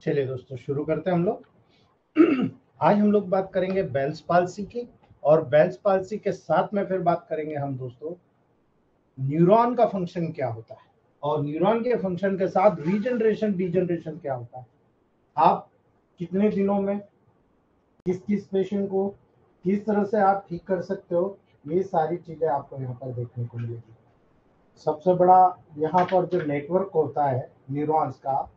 चलिए दोस्तों, शुरू करते हैं हम लोग। आज हम लोग बात करेंगे बेल्स पाल्सी की, और बेल्स पाल्सी के साथ में फिर बात करेंगे हम दोस्तों न्यूरॉन का फंक्शन क्या होता है, और न्यूरॉन के फंक्शन के साथ रीजनरेशन डीजनरेशन क्या होता है। आप कितने दिनों में किस किस पेशेंट को किस तरह से आप ठीक कर सकते हो, ये सारी चीजें आपको यहाँ पर देखने को मिलेगी। सबसे बड़ा यहाँ पर जो नेटवर्क होता है न्यूरॉन्स का,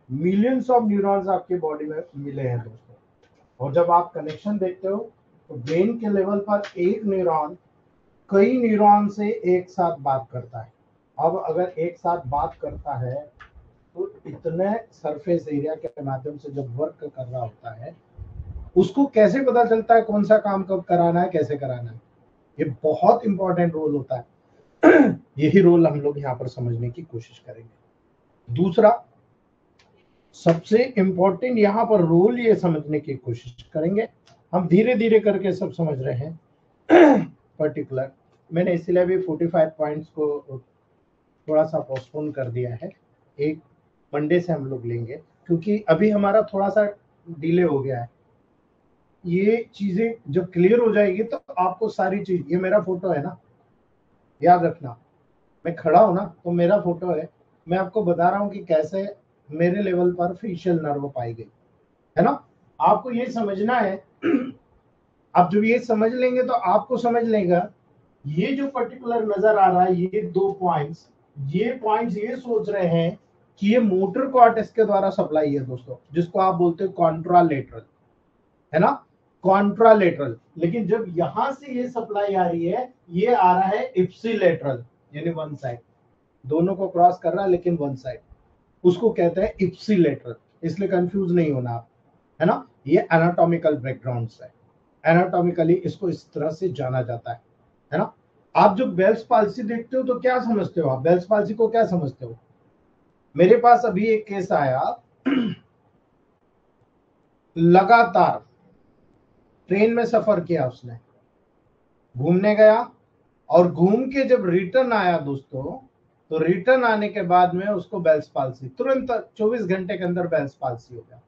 मिलियंस ऑफ न्यूरॉन्स आपकी बॉडी में मिले हैं दोस्तों। और जब आप कनेक्शन देखते हो तो ब्रेन के लेवल पर एक न्यूरॉन कई न्यूरॉन से एक साथ बात करता है। अब अगर एक साथ बात करता है तो इतने सरफेस एरिया के माध्यम से जब वर्क कर रहा होता है, उसको कैसे पता चलता है कौन सा काम कब कराना है, कैसे कराना है। ये बहुत इंपॉर्टेंट रोल होता है। यही रोल हम लोग यहाँ पर समझने की कोशिश करेंगे। दूसरा सबसे इंपॉर्टेंट यहाँ पर रोल ये समझने की कोशिश करेंगे, हम धीरे धीरे करके सब समझ रहे हैं। पर्टिकुलर मैंने इसलिए भी 45 पॉइंट्स को थोड़ा सा पोस्टपोन कर दिया है, एक मंडे से हम लोग लेंगे, क्योंकि अभी हमारा थोड़ा सा डिले हो गया है। ये चीजें जब क्लियर हो जाएगी तो आपको सारी चीज, ये मेरा फोटो है ना, याद रखना, मैं खड़ा हूं ना तो मेरा फोटो है, मैं आपको बता रहा हूँ कि कैसे मेरे लेवल पर फेशियल नर्व पाई गई है ना। आपको ये समझना है। आप जब ये समझ लेंगे तो आपको समझ लेगा, ये जो पर्टिकुलर नजर आ रहा है, ये दो पॉइंट्स, ये पॉइंट्स ये सोच रहे हैं कि ये मोटर कॉर्टेक्स के द्वारा सप्लाई है दोस्तों, जिसको आप बोलते हो कॉन्ट्रालेटरल, है ना, कॉन्ट्रालेटरल। लेकिन जब यहां से ये सप्लाई आ रही है, ये आ रहा है इप्सिलेटरल, यानी वन साइड, दोनों को क्रॉस कर रहा है लेकिन वन साइड, उसको कहते हैं इप्सिलेटरल। इसलिए कंफ्यूज नहीं होना आप, है ना। ये एनाटॉमिकल बैकग्राउंड है, एनाटॉमिकली इसको इस तरह से जाना जाता है ना। आप जब बेल्स पाल्सी देखते हो तो क्या समझते हो, आप बेल्स पाल्सी को क्या समझते हो। मेरे पास अभी एक केस आया, लगातार ट्रेन में सफर किया उसने, घूमने गया और घूम के जब रिटर्न आया दोस्तों, तो रिटर्न आने के बाद में उसको बेल्स पाल्सी, तुरंत 24 घंटे के अंदर बेल्स पाल्सी हो गया।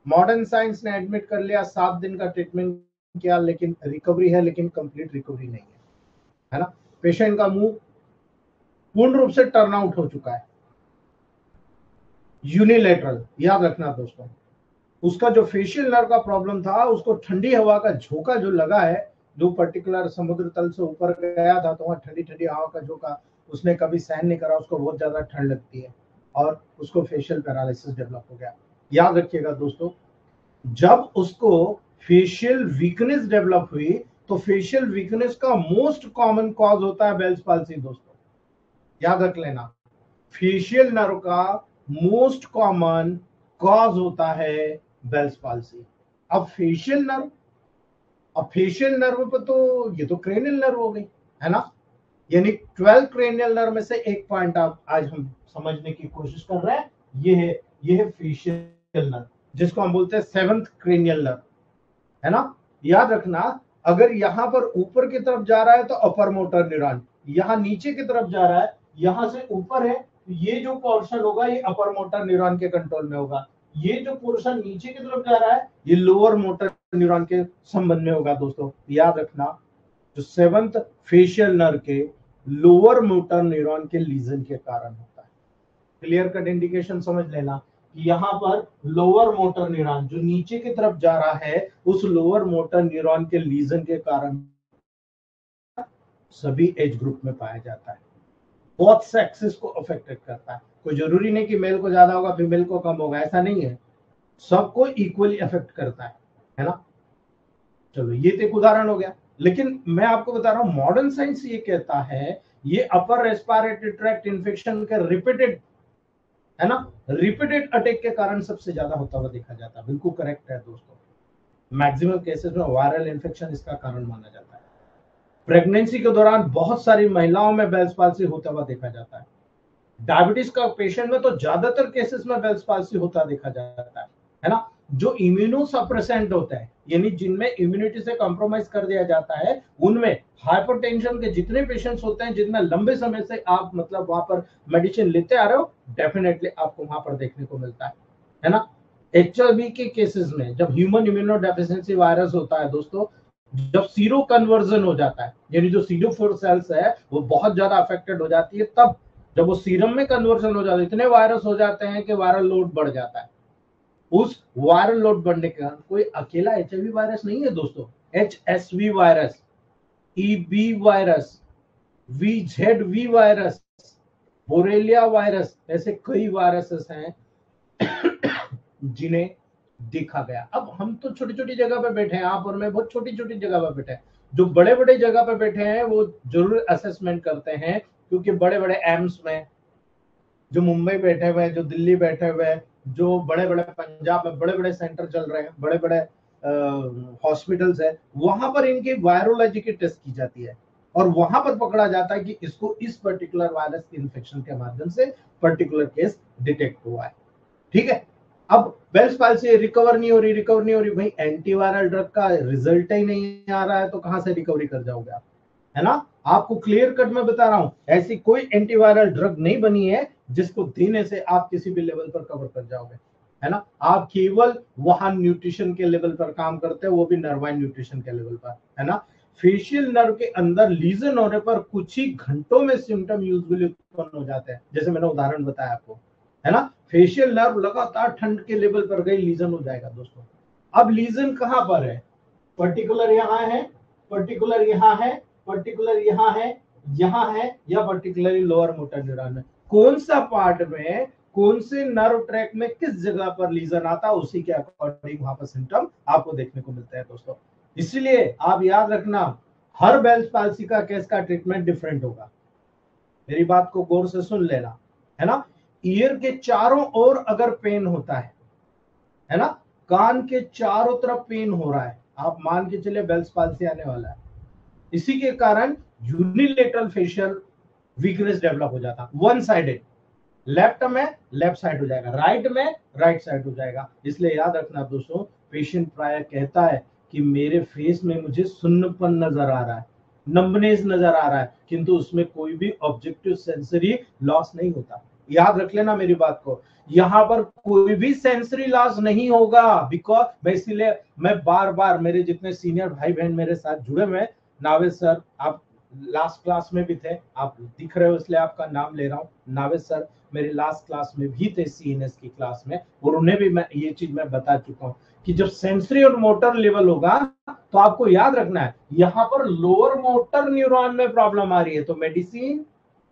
मॉडर्न साइंस ने एडमिट कर लिया, 7 दिन का ट्रीटमेंट किया, लेकिन रिकवरी है, लेकिन कंप्लीट रिकवरी नहीं है ना। पेशेंट का मुंह पूर्ण रूप से टर्न आउट हो चुका है, यूनिलेटरल, याद रखना दोस्तों। उसका जो फेशियल नर्व का प्रॉब्लम था, उसको ठंडी हवा का झोंका जो लगा है, जो पर्टिकुलर समुद्र तल से ऊपर गया था, तो वहां ठंडी ठंडी हवा का झोंका उसने कभी सहन नहीं करा, उसको बहुत ज्यादा ठंड लगती है और उसको फेशियल पैरालिसिस डेवलप हो गया। याद रखिएगा दोस्तों, जब उसको फेशियल वीकनेस डेवलप हुई, तो फेशियल वीकनेस का मोस्ट कॉमन कॉज होता है बेल्स पाल्सी दोस्तों, याद रख लेना। फेशियल नर्व का मोस्ट कॉमन कॉज होता है बेल्स पाल्सी। अब फेशियल नर्व पे तो ये तो क्रेनियल नर्व हो गई है ना, यानी 12 क्रेनियल नर्व में से एक पॉइंट आप आज हम समझने की कोशिश कर रहे हैं, ये है फेशियल नर्व, जिसको हम बोलते हैं 7th क्रेनियल नर्व, है ना। याद रखना, अगर यहां पर ऊपर की तरफ जा रहा है तो अपर मोटर न्यूरॉन, यहां नीचे की तरफ जा रहा है, यहां से ऊपर है, तो ये जो पोर्शन होगा ये अपर मोटर न्यूरॉन के कंट्रोल में होगा, ये जो पोर्शन नीचे की तरफ जा रहा है ये लोअर मोटर न्यूरॉन के संबंध में होगा दोस्तों। याद रखना, जो 7th फेशियल नर्व के लोअर मोटर न्यूरॉन के लीजन के कारण होता है। क्लियर कट इंडिकेशन समझ लेना, यहाँ पर लोअर मोटर न्यूरॉन जो नीचे की तरफ जा रहा है, उस लोअर मोटर न्यूरॉन के लीजन के कारण सभी एज ग्रुप में पाया जाता है, बहुत सेक्सेस को अफेक्टेड करता है। कोई जरूरी नहीं कि मेल को ज्यादा होगा फीमेल को कम होगा, ऐसा नहीं है, सबको इक्वली अफेक्ट करता है ना। चलो ये तो एक उदाहरण हो गया, लेकिन मैं आपको बता रहा हूं मॉडर्न साइंस ये कहता है ये अपर रेस्पिरेटरी ट्रैक्ट इन्फेक्शन के रिपीटेड, है ना, रिपीटेड अटैक के कारण सबसे ज्यादा होता हुआ देखा जाता है। बिल्कुल करेक्ट है दोस्तों, मैक्सिमम केसेस में वायरल इन्फेक्शन इसका कारण माना जाता है। प्रेगनेंसी के दौरान बहुत सारी महिलाओं में बेल्स पाल्सी होता हुआ देखा जाता है। डायबिटीज का पेशेंट में तो ज्यादातर केसेस में बेल्स पाल्सी होता देखा जाता है ना। जो इम्यूनो सप्रेसेंट होता है, यानी जिनमें इम्यूनिटी से कॉम्प्रोमाइज कर दिया जाता है, उनमें हाइपरटेंशन के जितने पेशेंट्स होते हैं, जितना लंबे समय से आप मतलब वहां पर मेडिसिन लेते आ रहे हो, डेफिनेटली आपको वहां पर देखने को मिलता है ना। एचआईवी के केसेस में जब ह्यूमन इम्यूनो डेफिशिएंसी वायरस होता है दोस्तों, जब सीरो कन्वर्जन हो जाता है, यानी जो CD4 सेल्स है वो बहुत ज्यादा अफेक्टेड हो जाती है, तब जब वो सीरम में कन्वर्जन हो जाता है, इतने वायरस हो जाते हैं कि वायरल लोड बढ़ जाता है। उस वायरल लोड बढ़ने के कारण कोई अकेला एचआईवी वायरस नहीं है दोस्तों, HSV virus, EB virus, VZV virus, Borrelia virus, ऐसे कई वायरसेस हैं जिन्हें देखा गया। अब हम तो छोटी छोटी जगह पे बैठे हैं, आप और मैं बहुत छोटी छोटी जगह पे बैठे हैं, जो बड़े बड़े जगह पे बैठे हैं वो जरूर असेसमेंट करते हैं, क्योंकि बड़े बड़े एम्स में, जो मुंबई बैठे हुए हैं, जो दिल्ली बैठे हुए हैं, जो बड़े बड़े पंजाब में बड़े बड़े सेंटर चल रहे हैं, बड़े बड़े हॉस्पिटल्स है, वहां पर इनकी वायरोलॉजी की टेस्ट की जाती है और वहां पर पकड़ा जाता है कि इसको इस पर्टिकुलर वायरस के इन्फेक्शन के माध्यम से पर्टिकुलर केस डिटेक्ट हुआ है। ठीक है, अब बेल्स पाल्सी रिकवर नहीं हो रही भाई, एंटीवायरल ड्रग का रिजल्ट ही नहीं आ रहा है तो कहां से रिकवरी कर जाओगे आप, है ना। आपको क्लियर कट में बता रहा हूं, ऐसी कोई एंटीवायरल ड्रग नहीं बनी है जिसको देने से आप किसी भी लेवल पर कवर कर जाओगे, है ना। आप केवल वहां न्यूट्रिशन के लेवल पर काम करते हो, वो भी नर्वाइन न्यूट्रिशन के लेवल पर, है ना। फेशियल नर्व के अंदर लीजन होने पर कुछ ही घंटों में सिम्टम यूजुअली उत्पन्न हो जाते हैं, जैसे मैंने उदाहरण बताया आपको, है ना। फेशियल नर्व लगातार ठंड के लेवल पर गई, लीजन हो जाएगा दोस्तों। अब लीजन कहां पर है, पर्टिकुलर यहां है, पर्टिकुलर यहां है, पर्टिकुलर यहां है, यहां है, या पर्टिकुलरली लोअर मोटर न्यूरॉन में, कौन सा पार्ट में, कौन से नर्व ट्रैक में किस जगह पर लीजन आता है, उसी के अकॉर्डिंग वहां पर सिम्टम आपको देखने को मिलता है दोस्तों। इसलिए आप याद रखना, हर बेल्स पाल्सी का केस का ट्रीटमेंट डिफरेंट होगा, मेरी बात को गौर से सुन लेना, है ना। ईयर के चारों ओर अगर पेन होता है ना, कान के चारों तरफ पेन हो रहा है, आप मान के चलिए बेल्स पाल्सी आने वाला है। इसी के कारण यूनिलेटरल फेशियल वीकनेस डेवलप हो जाता, वन साइडेड, लेफ्ट में लेफ्ट साइड हो जाएगा, राइट में राइट साइड हो जाएगा। इसलिए याद रखना दोस्तों, पेशेंट प्राय कहता है कि मेरे फेस में मुझे सुन्नपन नजर आ रहा है, नंबनेस नजर आ रहा है, किंतु उसमें कोई भी ऑब्जेक्टिव सेंसरी लॉस नहीं होता। याद रख लेना मेरी बात को, यहाँ पर कोई भी सेंसरी लॉस नहीं होगा। बिकॉज मैं इसीलिए मैं बार बार, मेरे जितने सीनियर भाई बहन मेरे साथ जुड़े हुए हैं, नावेद सर आप लास्ट क्लास में भी थे, आप दिख रहे हो इसलिए आपका नाम ले रहा हूँ। नावेद सर मेरे लास्ट क्लास में भी थे, सीएनएस की क्लास में, और उन्हें भी मैं ये चीज मैं बता चुका हूँ कि जब सेंसरी और मोटर लेवल होगा तो आपको याद रखना है यहां पर लोअर मोटर न्यूरॉन में प्रॉब्लम आ रही है, तो मेडिसिन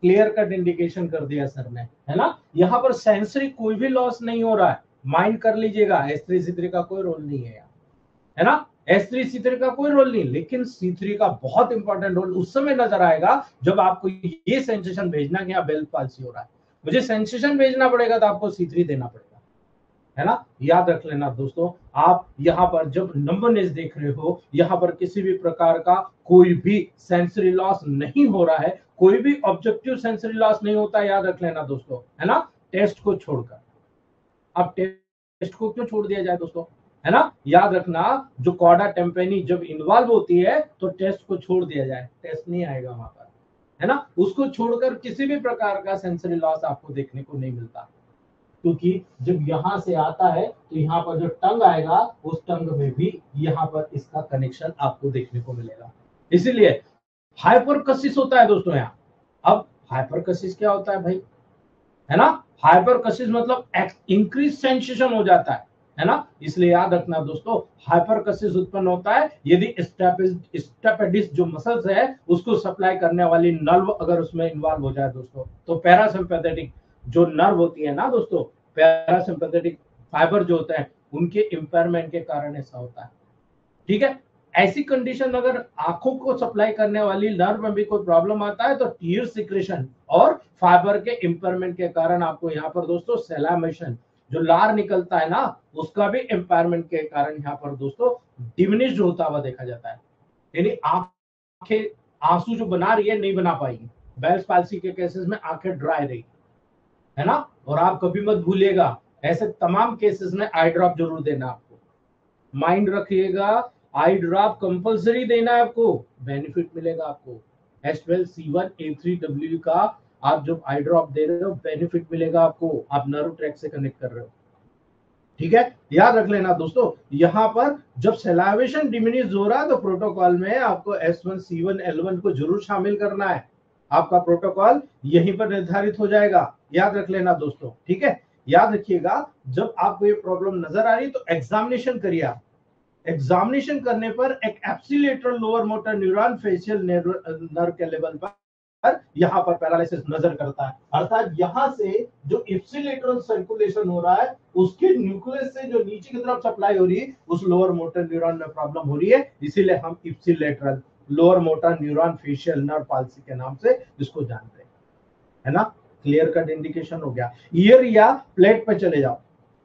क्लियर कट इंडिकेशन कर दिया सर ने, है ना। यहां पर सेंसरी कोई भी लॉस नहीं हो रहा है, माइंड कर लीजिएगा। S3 C3 का कोई रोल नहीं है यहाँ, है ना। S3 C3 का कोई रोल नहीं, लेकिन C3 का बहुत इंपॉर्टेंट रोल उस समय नजर आएगा जब आपको ये सेंसेशन भेजना कि यहाँ बेल्ट पाल्सी हो रहा है, मुझे सेंसेशन भेजना पड़ेगा तो आपको C3 देना पड़ेगा, है ना। याद रख लेना दोस्तों, आप यहाँ पर जब नंबरनेस देख रहे हो, यहाँ पर किसी भी प्रकार का कोई भी सेंसरी लॉस नहीं हो रहा है, कोई भी ऑब्जेक्टिव सेंसरी लॉस नहीं होता, याद रख लेना दोस्तों, है ना। टेस्ट को छोड़कर, अब टेस्ट को क्यों छोड़ दिया जाए दोस्तों, है ना। याद रखना, जो कॉर्डा टेम्पेनी जब इन्वॉल्व होती है तो टेस्ट को छोड़ दिया जाए, टेस्ट नहीं आएगा वहां पर, है ना। उसको छोड़कर किसी भी प्रकार का सेंसरी लॉस आपको देखने को नहीं मिलता, क्योंकि जब यहां से आता है तो यहाँ पर जो टंग आएगा उस टंग में भी यहाँ पर इसका कनेक्शन आपको देखने को मिलेगा। इसीलिए हाइपरकसिस होता है दोस्तों यहाँ। अब हाइपरकसिस क्या होता है भाई, है ना। हाइपरकसिस मतलब इंक्रीज सेंसेशन हो जाता है ना। इसलिए याद रखना दोस्तों, हाइपरकसिस उत्पन्न होता है यदि स्टेपेडिस जो मसल्स है उसको सप्लाई करने वाली नर्व अगर उसमें इन्वॉल्व हो जाए दोस्तों, तो पैरासिम्पैथेटिक जो नर्व होती है ना दोस्तों, पैरासिम्पैथेटिक फाइबर जो होते हैं उनके इंपेयरमेंट के कारण ऐसा होता है, ठीक है। ऐसी कंडीशन अगर आंखों को सप्लाई करने वाली नर्व में भी कोई प्रॉब्लम आता है तो टीयर सिक्रेशन और फाइबर के इंपेयरमेंट के कारण आपको यहाँ पर दोस्तों सैलामेशन जो लार निकलता है ना, उसका भी इंपेयरमेंट के कारण यहाँ पर दोस्तों डिमिनिश्ड होता हुआ देखा जाता है। यानी आंखें आंसू जो बना रही है नहीं बना पाएगी, बेल्स पाल्सी के केसेस में आंखें ड्राई रही, है ना। और आप कभी मत भूलिएगा, ऐसे तमाम केसेस में आई ड्रॉप जरूर देना आपको, माइंड रखिएगा, आई ड्रॉप कंपलसरी देना है आपको, बेनिफिट मिलेगा आपको। H12C1A3W का आप जब आई ड्रॉप दे रहे हो बेनिफिट मिलेगा आपको, आप नर्व ट्रैक से कनेक्ट कर रहे हो, ठीक है। याद रख लेना दोस्तों, यहां पर जब सैलावेशन डिमिनिश हो रहा है तो प्रोटोकॉल में आपको S1C1L1 को जरूर शामिल करना है, आपका प्रोटोकॉल यहीं पर निर्धारित हो जाएगा। याद रख लेना दोस्तों, ठीक है। याद रखिएगा, जब आपको ये प्रॉब्लम नजर आ रही तो एग्जामिनेशन करिए आप। एग्जामिनेशन करने पर एक ipsilateral lower motor neuron facial nerve के लेवल पर यहाँ पर पैरालिसिस नजर करता है, अर्थात यहाँ से जो इप्सिलेटरल सर्कुलेशन हो रहा है उसके न्यूक्लियस से जो नीचे की तरफ सप्लाई हो रही है उस लोअर मोटर न्यूरॉन में प्रॉब्लम हो रही है, इसीलिए हम ipsilateral lower motor neuron facial nerve palsy के नाम से इसको जानते हैं, है ना। क्लियर कट इंडिकेशन हो गया। ईयर या प्लेट पे चले जाओ,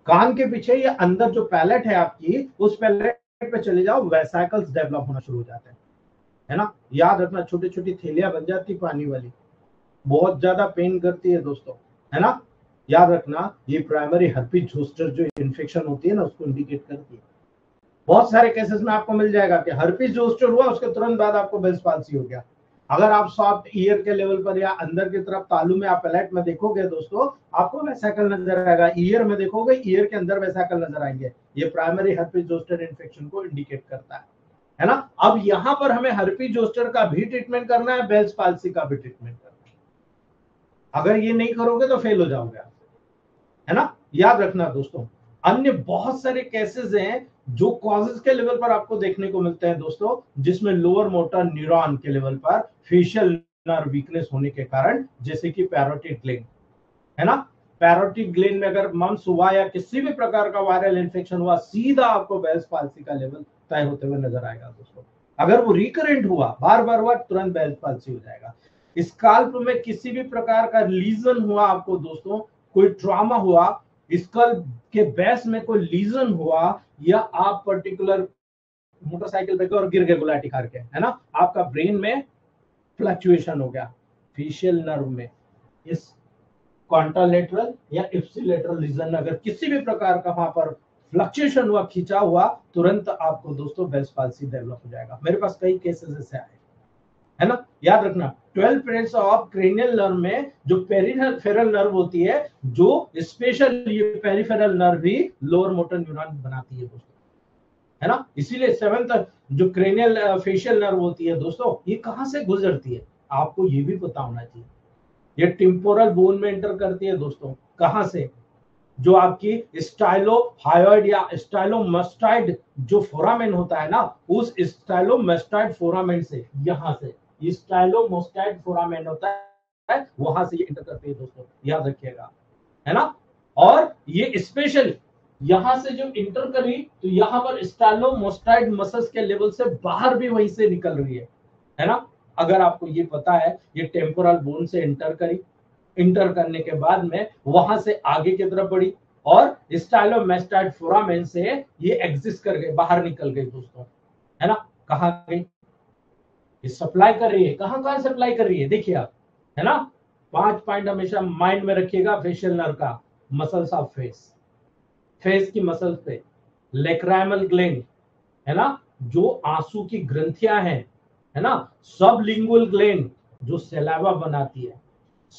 कान के पीछे या अंदर जो पैलेट है आपकी उस पैलेट पे चले जाओ, वेसिकल्स डेवलप होना शुरू हो जाते हैं, है ना। याद रखना, छोटी छोटी थैलियां बन जाती पानी वाली, बहुत ज्यादा पेन करती है दोस्तों, है ना। याद रखना, ये प्राइमरी हर्पीज जोस्टर जो इन्फेक्शन होती है ना उसको इंडिकेट करती है। बहुत सारे केसेस में आपको मिल जाएगा कि हर्पीज जोस्टर हुआ उसके तुरंत बाद आपको बेल्स पाल्सी हो गया। अगर आप सॉफ्ट ईयर के लेवल पर या अंदर की तरफ तालू में आप पैलेट में देखोगे दोस्तों, आपको वेसिकल नजर आएगा, ईयर में देखोगे ईयर के अंदर वेसिकल नजर आएंगे, ये प्राइमरी हर्पीज जोस्टर इन्फेक्शन को इंडिकेट करता है ना। अब यहां पर हमें हर्पीज जोस्टर का भी ट्रीटमेंट करना है, बेल्स पाल्सी का भी ट्रीटमेंट करना है, अगर ये नहीं करोगे तो फेल हो जाओगे आप, है ना। याद रखना दोस्तों, अन्य बहुत सारे केसेस हैं जो कॉजेज के लेवल पर आपको देखने को मिलते हैं दोस्तों, जिसमें लोअर मोटर न्यूरॉन के लेवल पर फेशियल नर्व वीकनेस होने के कारण, जैसे कि पैरोटिड ग्लैंड, है ना। पैरोटिड ग्लैंड में अगर मम्स हुआ या किसी भी प्रकार का वायरल इंफेक्शन हुआ, सीधा आपको बेल्स पाल्सी का लेवल तय होते हुए नजर आएगा दोस्तों। अगर वो रिकरेंट हुआ, बार बार हुआ, तुरंत बेल्स पाल्सी हो जाएगा। स्काल्प में किसी भी प्रकार का लीजन हुआ आपको दोस्तों, कोई ट्रॉमा हुआ, स्कल्प के बेस में कोई लीजन हुआ, या आप पर्टिकुलर मोटरसाइकिल पे और गिर गए गुलाटी खार के, है ना, आपका ब्रेन में फ्लक्चुएशन हो गया, फेशियल नर्व में इस कॉन्ट्रालेटरल या इप्सिलेटरल रीजन में अगर किसी भी प्रकार का वहां पर फ्लक्चुएशन हुआ, खिंचा हुआ, तुरंत आपको दोस्तों बेल्स पाल्सी डेवलप हो जाएगा। मेरे पास कई केसेस ऐसे आए, है ना, याद रखना 12 पेयर्स ऑफ क्रेनियल नर्व में जो पेरिफेरल नर्व होती है, जो स्पेशल ये पेरिफेरल नर्व भी लोअर मोटर न्यूरॉन बनाती है दोस्तों, है ना। इसीलिए 7th जो क्रेनियल फेशियल नर्व होती है दोस्तों, ये कहां से गुजरती है, आपको ये भी पता होना चाहिए। ये टेम्पोरल बोन में एंटर करती है दोस्तों, कहां से, जो आपकी स्टाइलोहायोइड या स्टाइलोमस्टाइड जो फोरामेन होता है ना, उस स्टाइलोमस्टाइड फोरामेन से, यहां से स्टाइलोमस्टाइड फोरामेन होता है, वहां से ये एंटर करती है दोस्तों, याद रखिएगा, है ना। और ये स्पेशल यहां से जो इंटर करी तो यहां पर स्टाइलोमस्टाइड मसल्स के लेवल से बाहर भी वहीं से निकल रही है ना। अगर आपको ये पता है, ये टेम्पोरल बोन से इंटर करी, इंटर करने के बाद में वहां से आगे की तरफ बढ़ी और स्टाइलोमस्टाइड फोरामेन से ये एग्जिस्ट कर गए, बाहर निकल गई दोस्तों, है ना। कहां गई, ये सप्लाई कर रही है, कहां कहां सप्लाई कर रही है, देखिए आप, है ना। 5 पॉइंट हमेशा माइंड में रखिएगा फेशियल नर्व का, मसल्स ऑफ फेस, फेस की मसल्स पे, लेक्राइमल ग्लैंड, है ना, जो आंसू की ग्रंथियां हैं, है ना, सब लिंगुअल ग्लैंड जो सैलावा बनाती है,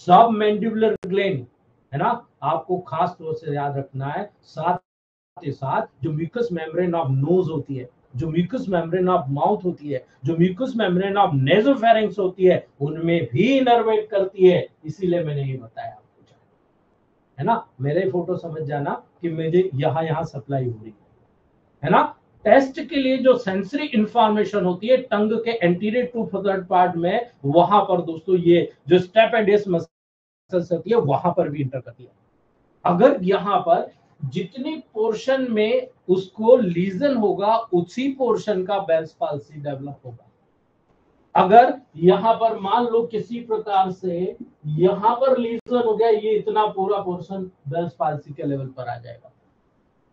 सब मैंडिबुलर ग्लैंड, है ना, आपको खास तौर से याद रखना है। साथ के साथ जो म्यूकस मेम्ब्रेन ऑफ नोज होती है, जो म्यूकस मेम्ब्रेन ऑफ माउथ होती है, जो म्यूकस मेम्ब्रेन ऑफ नेजोफेरिंक्स होती है, उनमें भी इनर्वेट करती है, इसीलिए मैंने ये बताया आपको, है ना। मेरे फोटो समझ जाना कि मुझे यहाँ यहाँ सप्लाई हो रही है ना। टेस्ट के लिए जो सेंसरी इंफॉर्मेशन होती है टंग के एंटीरियर टू थर्ड पार्ट में, वहां पर दोस्तों ये जो स्टेपेडियस मसल्स होती है वहां पर भी इंटर करती है। अगर यहां पर जितनी पोर्शन में उसको लीजन होगा, उसी पोर्शन का बेल्स पाल्सी डेवलप होगा। अगर यहां पर मान लो किसी प्रकार से यहां पर लीजन हो गया, ये इतना पूरा पोर्शन बेल्स पाल्सी के लेवल पर आ जाएगा,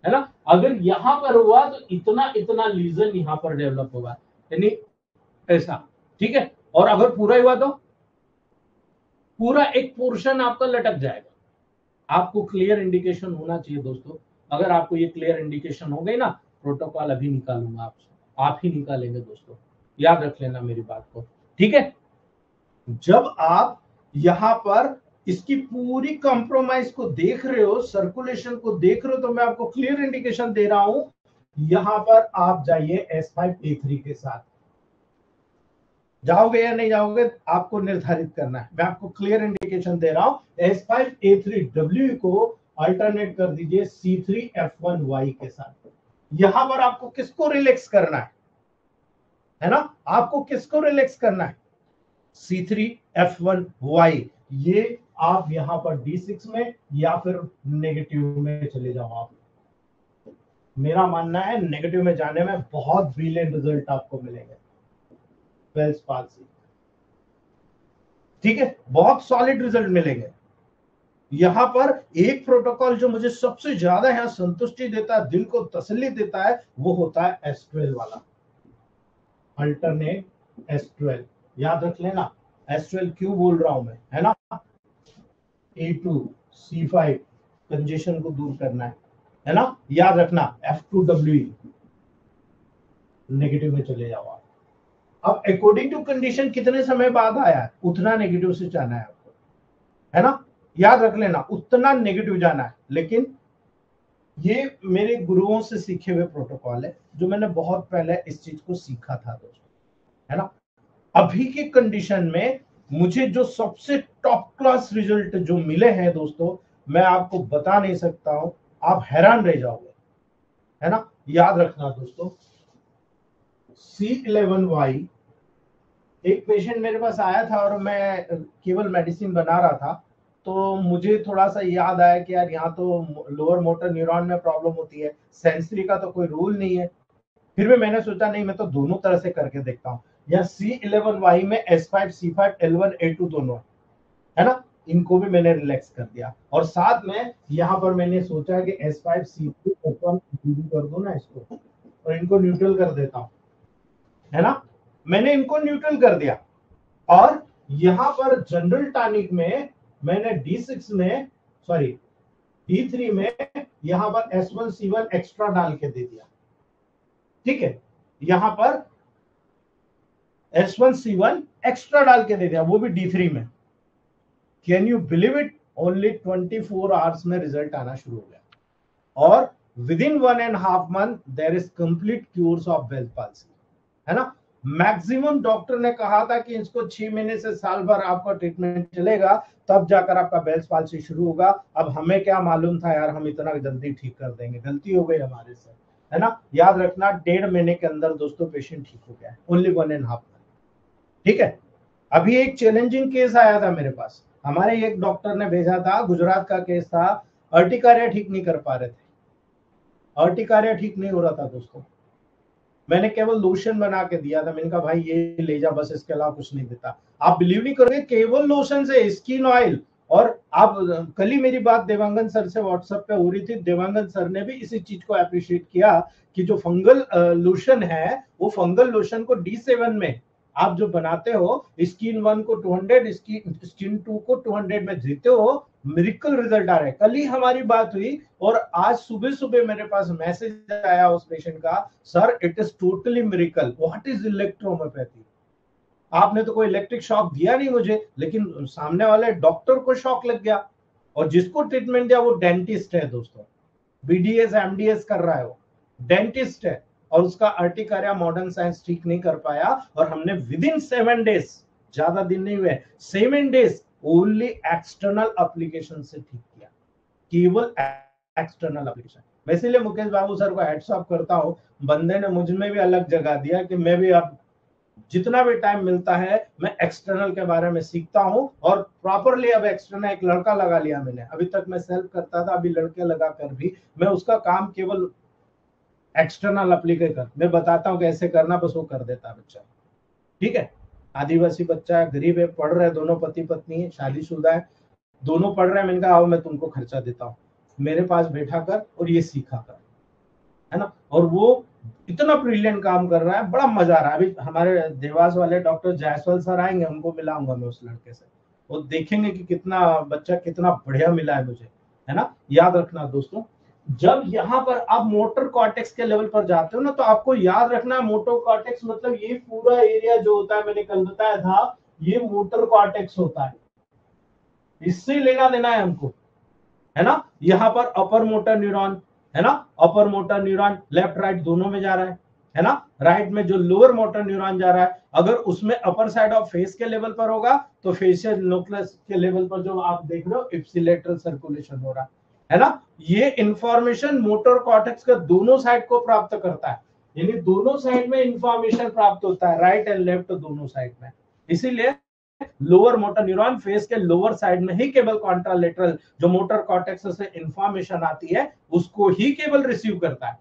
है ना। अगर यहां पर हुआ तो इतना इतना लीजन यहां पर डेवलप होगा, यानी ऐसा, ठीक है। और अगर पूरा हुआ तो पूरा एक पोर्शन आपका लटक जाएगा। आपको क्लियर इंडिकेशन होना चाहिए दोस्तों। अगर आपको ये क्लियर इंडिकेशन हो गई ना, प्रोटोकॉल अभी निकालूंगा आपसे, आप ही निकालेंगे दोस्तों, याद रख लेना मेरी बात को, ठीक है। जब आप यहां पर इसकी पूरी कॉम्प्रोमाइज को देख रहे हो, सर्कुलेशन को देख रहे हो, तो मैं आपको क्लियर इंडिकेशन दे रहा हूं, यहां पर आप जाइए S5A3 के साथ। जाओगे या नहीं जाओगे आपको निर्धारित करना है, मैं आपको क्लियर इंडिकेशन दे रहा हूं। S5A3W को अल्टरनेट कर दीजिए C3F1Y के साथ। यहां पर आपको किसको रिलैक्स करना है ना, आपको किसको रिलैक्स करना है, C3F1Y। ये आप यहां पर D6 में या फिर नेगेटिव में चले जाओ। आप, मेरा मानना है नेगेटिव में जाने में बहुत ब्रिलियंट रिजल्ट आपको मिलेंगे, बेल्स पाल्सी, ठीक है, बहुत सॉलिड रिजल्ट मिलेंगे। यहां पर एक प्रोटोकॉल जो मुझे सबसे ज्यादा यहां संतुष्टि देता है, दिल को तसल्ली देता है, वो होता है S12 वाला, अल्टरनेट S12। याद रख लेना, S12 क्यों बोल रहा हूं मैं, है ना। A2 C5 कंजेशन को दूर करना है ना। याद रखना F2WE नेगेटिव में चले जाओ आप। अब अकॉर्डिंग टू कंडीशन कितने समय बाद आया है, उतना नेगेटिव से जाना है आपको, है ना। याद रख लेना, उतना नेगेटिव जाना है। लेकिन ये मेरे गुरुओं से सीखे हुए प्रोटोकॉल है, जो मैंने बहुत पहले इस चीज को सीखा था दोस्तों, है ना। अभी की कंडीशन में मुझे जो सबसे टॉप क्लास रिजल्ट जो मिले हैं दोस्तों, मैं आपको बता नहीं सकता हूं, आप हैरान रह जाओगे, है ना। याद रखना दोस्तों, C11Y, एक पेशेंट मेरे पास आया था और मैं केवल मेडिसिन बना रहा था, तो मुझे थोड़ा सा याद आया कि यार यहाँ तो लोअर मोटर न्यूरॉन में प्रॉब्लम होती है, सेंसरी का तो कोई रूल नहीं है। फिर भी मैंने सोचा नहीं, मैं तो दोनों तरह से करके देखता हूँ। यहाँ C11Y में S5 C5 L1 A2 दोनों है ना, इनको भी मैंने रिलैक्स कर दिया। और साथ में यहाँ पर मैंने सोचा कि S5 C3 F1 कर दो ना इसको, और इनको न्यूट्रल कर देता हूँ, है ना। मैंने इनको न्यूट्रल कर दिया और यहां पर जनरल टॉनिक में मैंने D6 में, सॉरी D3 में यहां पर S1 C1 एक्स्ट्रा डाल के दे दिया, ठीक है। यहां पर S1C1 एक्स्ट्रा डाल के दे दिया, वो भी D3 में। Can you believe it, only 24 hours में रिजल्ट आना शुरू हो गया और within 1.5 month there is complete cures of Bell's palsy, है ना। मैक्सिमम डॉक्टर ने कहा था कि इसको 6 महीने से साल भर आपका ट्रीटमेंट चलेगा, तब जाकर आपका बेल्स पाल्सी शुरू होगा। अब हमें क्या मालूम था यार, हम इतना जल्दी ठीक कर देंगे, गलती हो गई हमारे से, है ना। याद रखना 1.5 महीने के अंदर दोस्तों पेशेंट ठीक हो गया, ओनली 1.5 month, ठीक है। अभी एक चैलेंजिंग केस आया था मेरे पास, हमारे एक डॉक्टर ने भेजा था, गुजरात का केस था, अर्टिकारिया ठीक नहीं कर पा रहे थे, अर्टिकारिया ठीक नहीं हो रहा था दोस्तों। मैंने केवल लोशन बना के दिया था, मैंने कहा भाई ये ले जा बस, इसके अलावा कुछ नहीं देता। आप बिलीव नहीं करोगे, केवल लोशन से स्किन ऑयल। और आप कल ही मेरी बात देवांगन सर से व्हाट्सएप पे हो रही थी, देवांगन सर ने भी इसी चीज को अप्रिशिएट किया कि जो फंगल लोशन है, वो फंगल लोशन को D7 में आप जो बनाते हो, स्किन 1 को 200, स्किन 2 को 200 में देते हो, मिरेकल रिजल्ट आ रहे हैं। कल ही हमारी बात हुई और आज सुबह सुबह मेरे पास मैसेज आया उस पेशेंट का, sir it is totally miracle, what is electrohomoeopathy. आपने तो कोई इलेक्ट्रिक शॉक दिया नहीं मुझे, लेकिन सामने वाले डॉक्टर को शॉक लग गया, और जिसको ट्रीटमेंट दिया वो डेंटिस्ट है दोस्तों, BDS MDS कर रहा है, वो डेंटिस्ट है, और उसका अर्टिकारिया मॉडर्न साइंस ठीक नहीं कर पाया, और हमने विद इन 7 days, ज्यादा दिन नहीं हुए, 7 days ओनली एक्सटर्नल एप्लीकेशन से ठीक किया, केवल एक्सटर्नल एप्लीकेशन। मैं इसीलिए मुकेश बाबू सर को हैट्स ऑफ करता हूं, बंदे ने मुझ में भी अलग जगह दिया कि मैं भी अब जितना भी टाइम मिलता है मैं एक्सटर्नल के बारे में सीखता हूं, और प्रॉपरली अब एक्सटर्नल एक लड़का लगा लिया मैंने। अभी तक मैं सेल्फ करता था, अभी लड़के लगा कर भी मैं उसका काम केवल एक्सटर्नल एप्लीकेशन मैं बताता हूं कैसे करना, बस वो कर देता बच्चा, ठीक है। आदिवासी बच्चा है, गरीब है, पढ़ रहे, दोनों पति पत्नी है, शादीशुदा है, दोनों पढ़ रहे हैं। मैंने कहा आओ मैं तुमको खर्चा देता हूँ, मेरे पास बैठा कर और ये सीखा कर, है ना। और वो इतना ब्रिलियंट काम कर रहा है, बड़ा मजा आ रहा है। अभी हमारे देवास वाले डॉक्टर जायसवाल सर आएंगे, उनको मिलाऊंगा मैं उस लड़के से, वो देखेंगे कि कितना बच्चा कितना बढ़िया मिला है मुझे, है ना। याद रखना दोस्तों, जब यहाँ पर आप मोटर कॉर्टेक्स के लेवल पर जाते हो ना, तो आपको याद रखना मोटर कॉर्टेक्स मतलब ये पूरा एरिया जो होता है, मैंने कल बताया था, ये मोटर कॉर्टेक्स होता है, इससे लेना देना है हमको, है ना। यहाँ पर अपर मोटर न्यूरॉन, है ना, upper motor neuron left right दोनों में जा रहा है ना। राइट में जो लोअर मोटर न्यूरॉन जा रहा है, अगर उसमें अपर साइड ऑफ फेस के लेवल पर होगा, तो फेशियल न्यूक्लियस के लेवल पर जो आप देख रहे हो इप्सिलेटरल सर्कुलेशन हो रहा है ना। ये इंफॉर्मेशन मोटर कॉर्टेक्स का दोनों साइड को प्राप्त करता है, यानी दोनों साइड में इंफॉर्मेशन प्राप्त होता है, राइट एंड लेफ्ट दोनों साइड में। इसीलिए लोअर मोटर न्यूरॉन फेस के लोअर साइड में ही केवल कॉन्ट्रालेटरल जो मोटर कॉर्टेक्स से इंफॉर्मेशन आती है उसको ही केवल रिसीव करता है।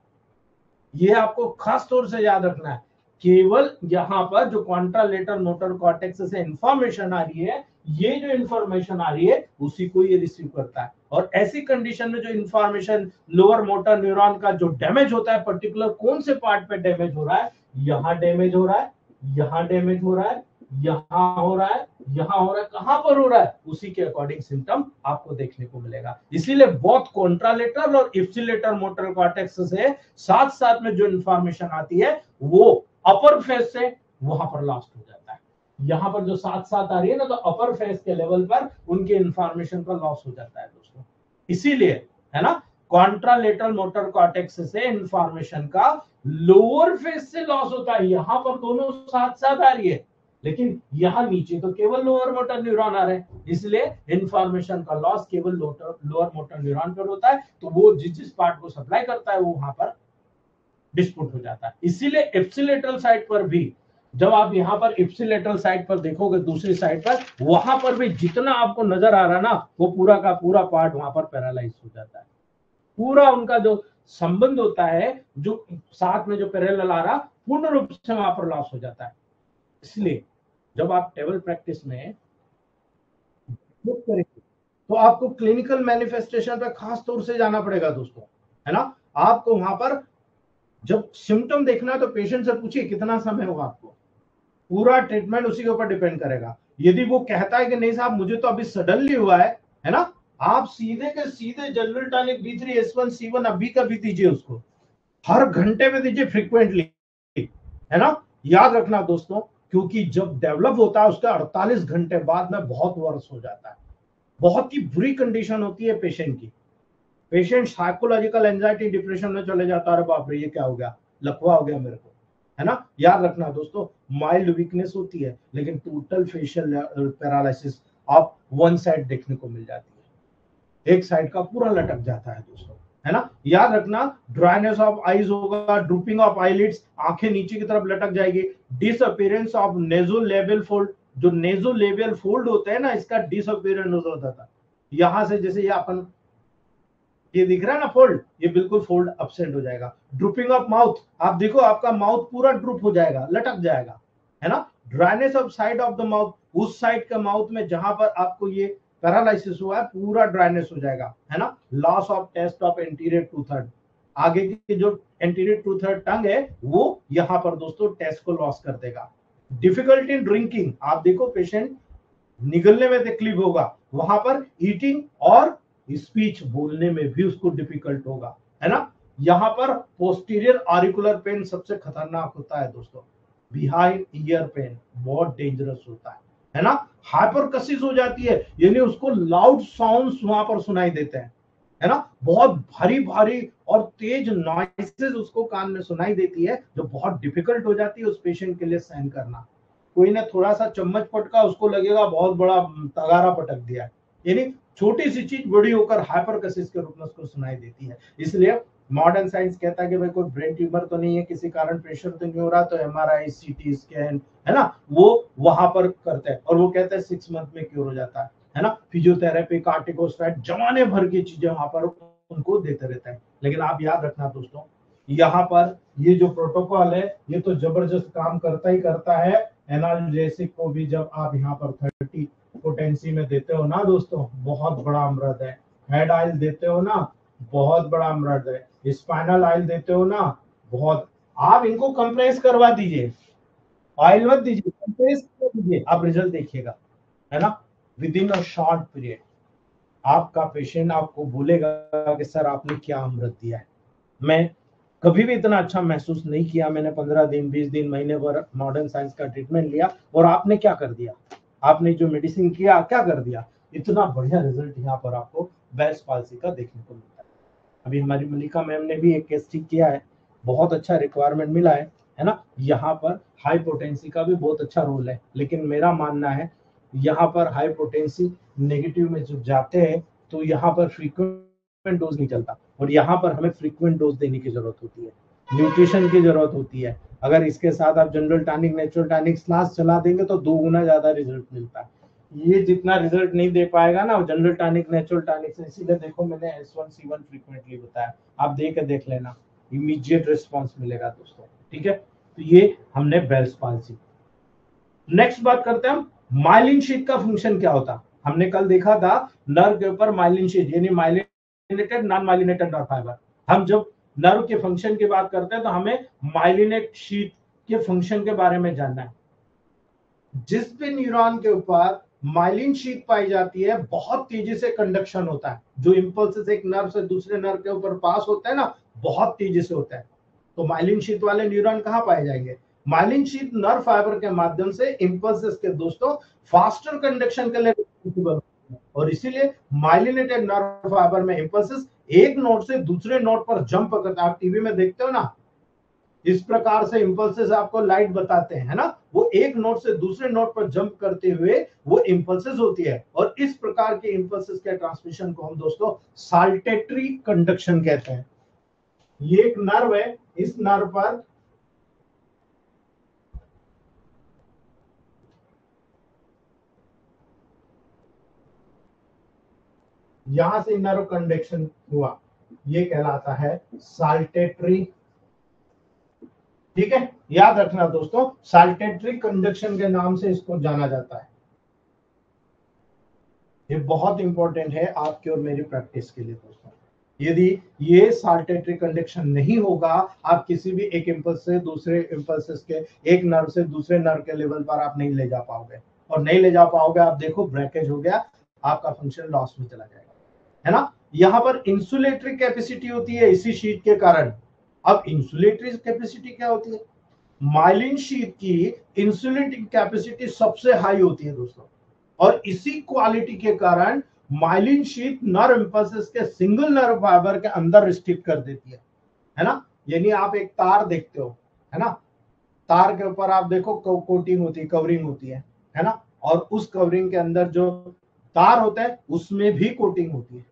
ये आपको खास तौर से याद रखना है, केवल यहां पर जो कॉन्ट्रालेटरल मोटर कॉर्टेक्स से इंफॉर्मेशन आ रही है, ये जो इंफॉर्मेशन आ रही है उसी को ये रिसीव करता है। और ऐसी कंडीशन में जो इंफॉर्मेशन लोअर मोटर न्यूरॉन का जो डैमेज होता है, पर्टिकुलर कौन से पार्ट पे डैमेज हो रहा है, यहां डैमेज हो रहा है, यहां डैमेज हो रहा है, यहां हो रहा है, यहां हो रहा है, कहां पर हो रहा है, उसी के अकॉर्डिंग सिम्टम आपको देखने को मिलेगा। इसीलिए बहुत कॉन्ट्रालेटरल और इप्सिलेटरल मोटर कॉर्टेक्स से साथ साथ में जो इंफॉर्मेशन आती है वो अपर फेस से वहां पर लॉस्ट हो जाता है। यहां पर जो साथ साथ आ रही है ना, तो अपर फेस के लेवल पर उनके इंफॉर्मेशन का लॉस हो जाता है दोस्तों। इसीलिए, है ना, कॉन्ट्रालेटरल मोटर कॉर्टेक्स से इंफॉर्मेशन का लोअर फेस से लॉस होता है। यहां पर दोनों साथ साथ आ रही है, लेकिन यहां नीचे तो केवल लोअर मोटर न्यूरॉन आ रहे हैं, इसलिए इंफॉर्मेशन का लॉस केवल लोअर मोटर न्यूरॉन पर होता है। तो वो जिस पार्ट को सप्लाई करता है वो वहां पर डिस्प्यूट हो जाता है। इसीलिए इप्सिलेटरल साइड पर भी, जब आप यहां पर इप्सिलेटरल साइड पर देखोगे दूसरी साइड पर, वहां पर भी जितना आपको नजर आ रहा ना, वो पूरा का पूरा पार्ट वहां पर पैरालाइज हो जाता है। पूरा उनका जो संबंध होता है, जो साथ में जो पैरेलल आ रहा, पूर्ण रूप से वहां पर लॉस हो जाता है। इसलिए जब आप टेबल प्रैक्टिस में बुक करेंगे तो आपको क्लिनिकल मैनिफेस्टेशन पे खास तौर से जाना पड़ेगा दोस्तों, है ना। आपको वहां पर जब सिम्टम देखना है तो पेशेंट से पूछिए कितना समय होगा आपको, पूरा ट्रीटमेंट उसी के ऊपर डिपेंड करेगा। यदि वो कहता है कि नहीं साहब मुझे तो अभी सडनली हुआ है ना, आप सीधे के सीधे जनरल टॉनिक D3 S1C1 अभी का भी दीजिए उसको, हर घंटे में दीजिए फ्रीक्वेंटली, है ना। याद रखना दोस्तों, क्योंकि जब डेवलप होता है उसके 48 घंटे बाद में बहुत वर्स हो जाता है, बहुत ही बुरी कंडीशन होती है पेशेंट की। पेशेंट साइकोलॉजिकल एंजाइटी डिप्रेशन में चले जाता है, अरे बाप रे ये क्या हो गया, लकवा हो गया मेरे को, है ना। याद रखना दोस्तों, माइल्ड वीकनेस होती है लेकिन total facial paralysis of one side देखने को मिल जाती है, एक साइड का पूरा लटक जाता है दोस्तों, है ना। याद रखना, ड्राइनेस ऑफ आईज होगा, ड्रूपिंग ऑफ आईलिड्स, आंखें नीचे की तरफ लटक जाएगी, डिसअपीयरेंस ऑफ नेजोलेबियल फोल्ड, जो नेजोलेबियल फोल्ड होते हैं ना, इसका डिसअपीयरेंस हो जाता है। यहां से जैसे ये अपन, ये दिख रहा है ना फोल्ड, ये बिल्कुल फोल्ड अब्सेंट हो जाएगा। ड्रूपिंग ऑफ माउथ, आप देखो आपका माउथ पूरा ड्रूप हो जाएगा, लटक जाएगा, है ना। Dryness of side of the mouth, उस साइड के माउथ में जहां पर आपको ये पैरालिसिस हुआ है पूरा ड्राइनेस हो जाएगा, है ना। Loss of taste of anterior two third, आगे की जो एंटीरियर टू थर्ड टंग है वो यहां पर दोस्तों टेस्ट को लॉस कर देगा। डिफिकल्टी इन ड्रिंकिंग, आप देखो पेशेंट निगलने में तकलीफ होगा, वहां पर ईटिंग और स्पीच बोलने में भी उसको डिफिकल्ट होगा, है ना। यहां पर पोस्टीरियर ऑरिकुलर पेन सबसे खतरनाक होता है दोस्तों, बिहाइंड ईयर पेन बहुत डेंजरस होता है ना। हाइपरकसिस हो जाती है, यानी उसको लाउड साउंड्स वहां पर सुनाई देते हैं, है ना। बहुत भारी भारी और तेज नॉइसेस उसको कान में सुनाई देती है, जो बहुत डिफिकल्ट हो जाती है उस पेशेंट के लिए सहन करना। कोई ने थोड़ा सा चम्मच पटका, उसको लगेगा बहुत बड़ा तगारा पटक दिया है, यानी छोटी सी चीज बड़ी होकर हाइपरकसिस के रूप में उसको सुनाई देती है। इसलिए मॉडर्न साइंस कहता है कि भाई कोई ब्रेन ट्यूमर तो नहीं है, किसी कारण प्रेशर तो नहीं हो रहा, तो एमआरआई सीटी स्कैन, है ना, वो वहां पर करते हैं और वो कहते हैं 6 मंथ में क्योर हो जाता है ना। फिजियोथेरेपी, कार्टिकोस्टेरॉइड, जमाने भर की चीजें वहां पर उनको देते रहते हैं। लेकिन आप याद रखना दोस्तों, यहाँ पर ये जो प्रोटोकॉल है ये तो जबरदस्त काम करता ही करता है। एनाल्जेसिक को भी जब आप यहाँ पर 30 पोटेंसी में देते हो ना दोस्तों, बहुत बड़ा अमृत है। हेड ऑयल देते हो ना, बहुत बड़ा अमृत है। स्पाइनल ऑयल देते हो ना, बहुत। आप इनको कंप्रेस करवा दीजिए, ऑयल मत दीजिए, कंप्रेस कर दीजिए, आप रिजल्ट देखिएगा, है ना। With in a short period आपका पेशेंट आपको बोलेगा कि सर आपने क्या अमृत दिया है, मैं कभी भी इतना अच्छा महसूस नहीं किया, मैंने 15 दिन 20 दिन महीने भर मॉडर्न साइंस का ट्रीटमेंट लिया और आपने क्या कर दिया, आपने जो मेडिसिन किया क्या कर दिया। इतना बढ़िया रिजल्ट यहाँ पर आपको बेल्स पाल्सी का देखने को मिलता है। अभी हमारी मलिका मैम ने भी एक केस ठीक किया है, बहुत अच्छा रिक्वायरमेंट मिला है ना। यहाँ पर हाई पोटेंसी का भी बहुत अच्छा रोल है, लेकिन मेरा मानना है यहाँ पर हाई पोटेंसी नेगेटिव में जब जाते हैं तो यहाँ पर फ्रीक्वेंट डोज नहीं चलता, और यहाँ पर हमें फ्रीक्वेंट डोज देने की जरूरत होती है, न्यूट्रिशन की जरूरत होती है। अगर इसके साथ आप general tonic, natural tonic class चला देंगे तो 2 गुना ज्यादा रिजल्ट मिलता है। ये जितना रिजल्ट नहीं दे पाएगा ना जनरल टॉनिक, नेचुरल टॉनिक से, इसीलिए देखो मैंने S1C1 फ्रीक्वेंटली बताया, आप देख लेना, इमीडिएट रिस्पॉन्स मिलेगा दोस्तों, ठीक है। तो ये हमने बेल्स पाल्सी। नेक्स्ट बात करते हैं हम, माइलिन शीट का फंक्शन क्या होता। हमने कल देखा था नर्व के ऊपर माइलिन शीट, यानी myelinated non myelinated nerve fibre. हम जब नर्व के फंक्शन की बात करते हैं तो हमें माइलिनेट शीट के फंक्शन के बारे में जानना है। जिस भी न्यूरॉन के ऊपर माइलिन शीट पाई जाती है, बहुत तेजी से कंडक्शन होता है, जो इंपल्सेस एक नर्व से दूसरे नर्व के ऊपर पास होता है ना, बहुत तेजी से होता है। तो माइलिन शीट वाले न्यूरॉन कहाँ पाए जाएंगे, माइलिन शीट नर्व फाइबर के माध्यम से इंपल्सेस के दोस्तों फास्टर कंडक्शन के लिए रिस्पॉन्सिबल, और इसीलिए माइलिनेटेड नर्व फाइबर में इंपल्सेस एक नोड से दूसरे नोड पर जंप करता है। आप टीवी में देखते हो ना, इस प्रकार से इंपल्सेस आपको लाइट बताते हैं, है ना, वो एक नोड से दूसरे नोड पर जंप करते हुए वो इंपल्सेस होती है। और इस प्रकार के इंपल्सेस के ट्रांसमिशन को हम दोस्तों साल्टेटरी कंडक्शन कहते हैं। ये एक नर्व है, इस नर्व पर यहां से नर्व कंडक्शन हुआ, ये कहलाता है साल्टेटरी, ठीक है। याद रखना दोस्तों, साल्टेटरी कंडक्शन के नाम से इसको जाना जाता है। ये बहुत इंपॉर्टेंट है आपके और मेरी प्रैक्टिस के लिए दोस्तों। यदि ये साल्टेटरी कंडक्शन नहीं होगा, आप किसी भी एक इंपल्स से दूसरे इंपल्सेस के, एक नर्व से दूसरे नर्व के लेवल पर आप नहीं ले जा पाओगे, और नहीं ले जा पाओगे, आप देखो ब्रेकेज हो गया, आपका फंक्शन लॉस में चला जाएगा, है ना। यहाँ पर इंसुलेटरी कैपेसिटी होती है इसी शीट के कारण। अब इंसुलेटरी कैपेसिटी क्या होती है, माइलिन शीथ की इंसुलेटिंग कैपेसिटी सबसे हाई होती है दोस्तों, और इसी क्वालिटी के कारण माइलिन शीथ नर्व इंपल्सेस के सिंगल नर्व फाइबर के अंदर रिस्ट्रिक्ट कर देती है ना। यानी आप एक तार देखते हो, है ना, तार के ऊपर आप देखो कोटिंग होती है, कवरिंग होती है ना, और उस कवरिंग के अंदर जो तार होता है उसमें भी कोटिंग होती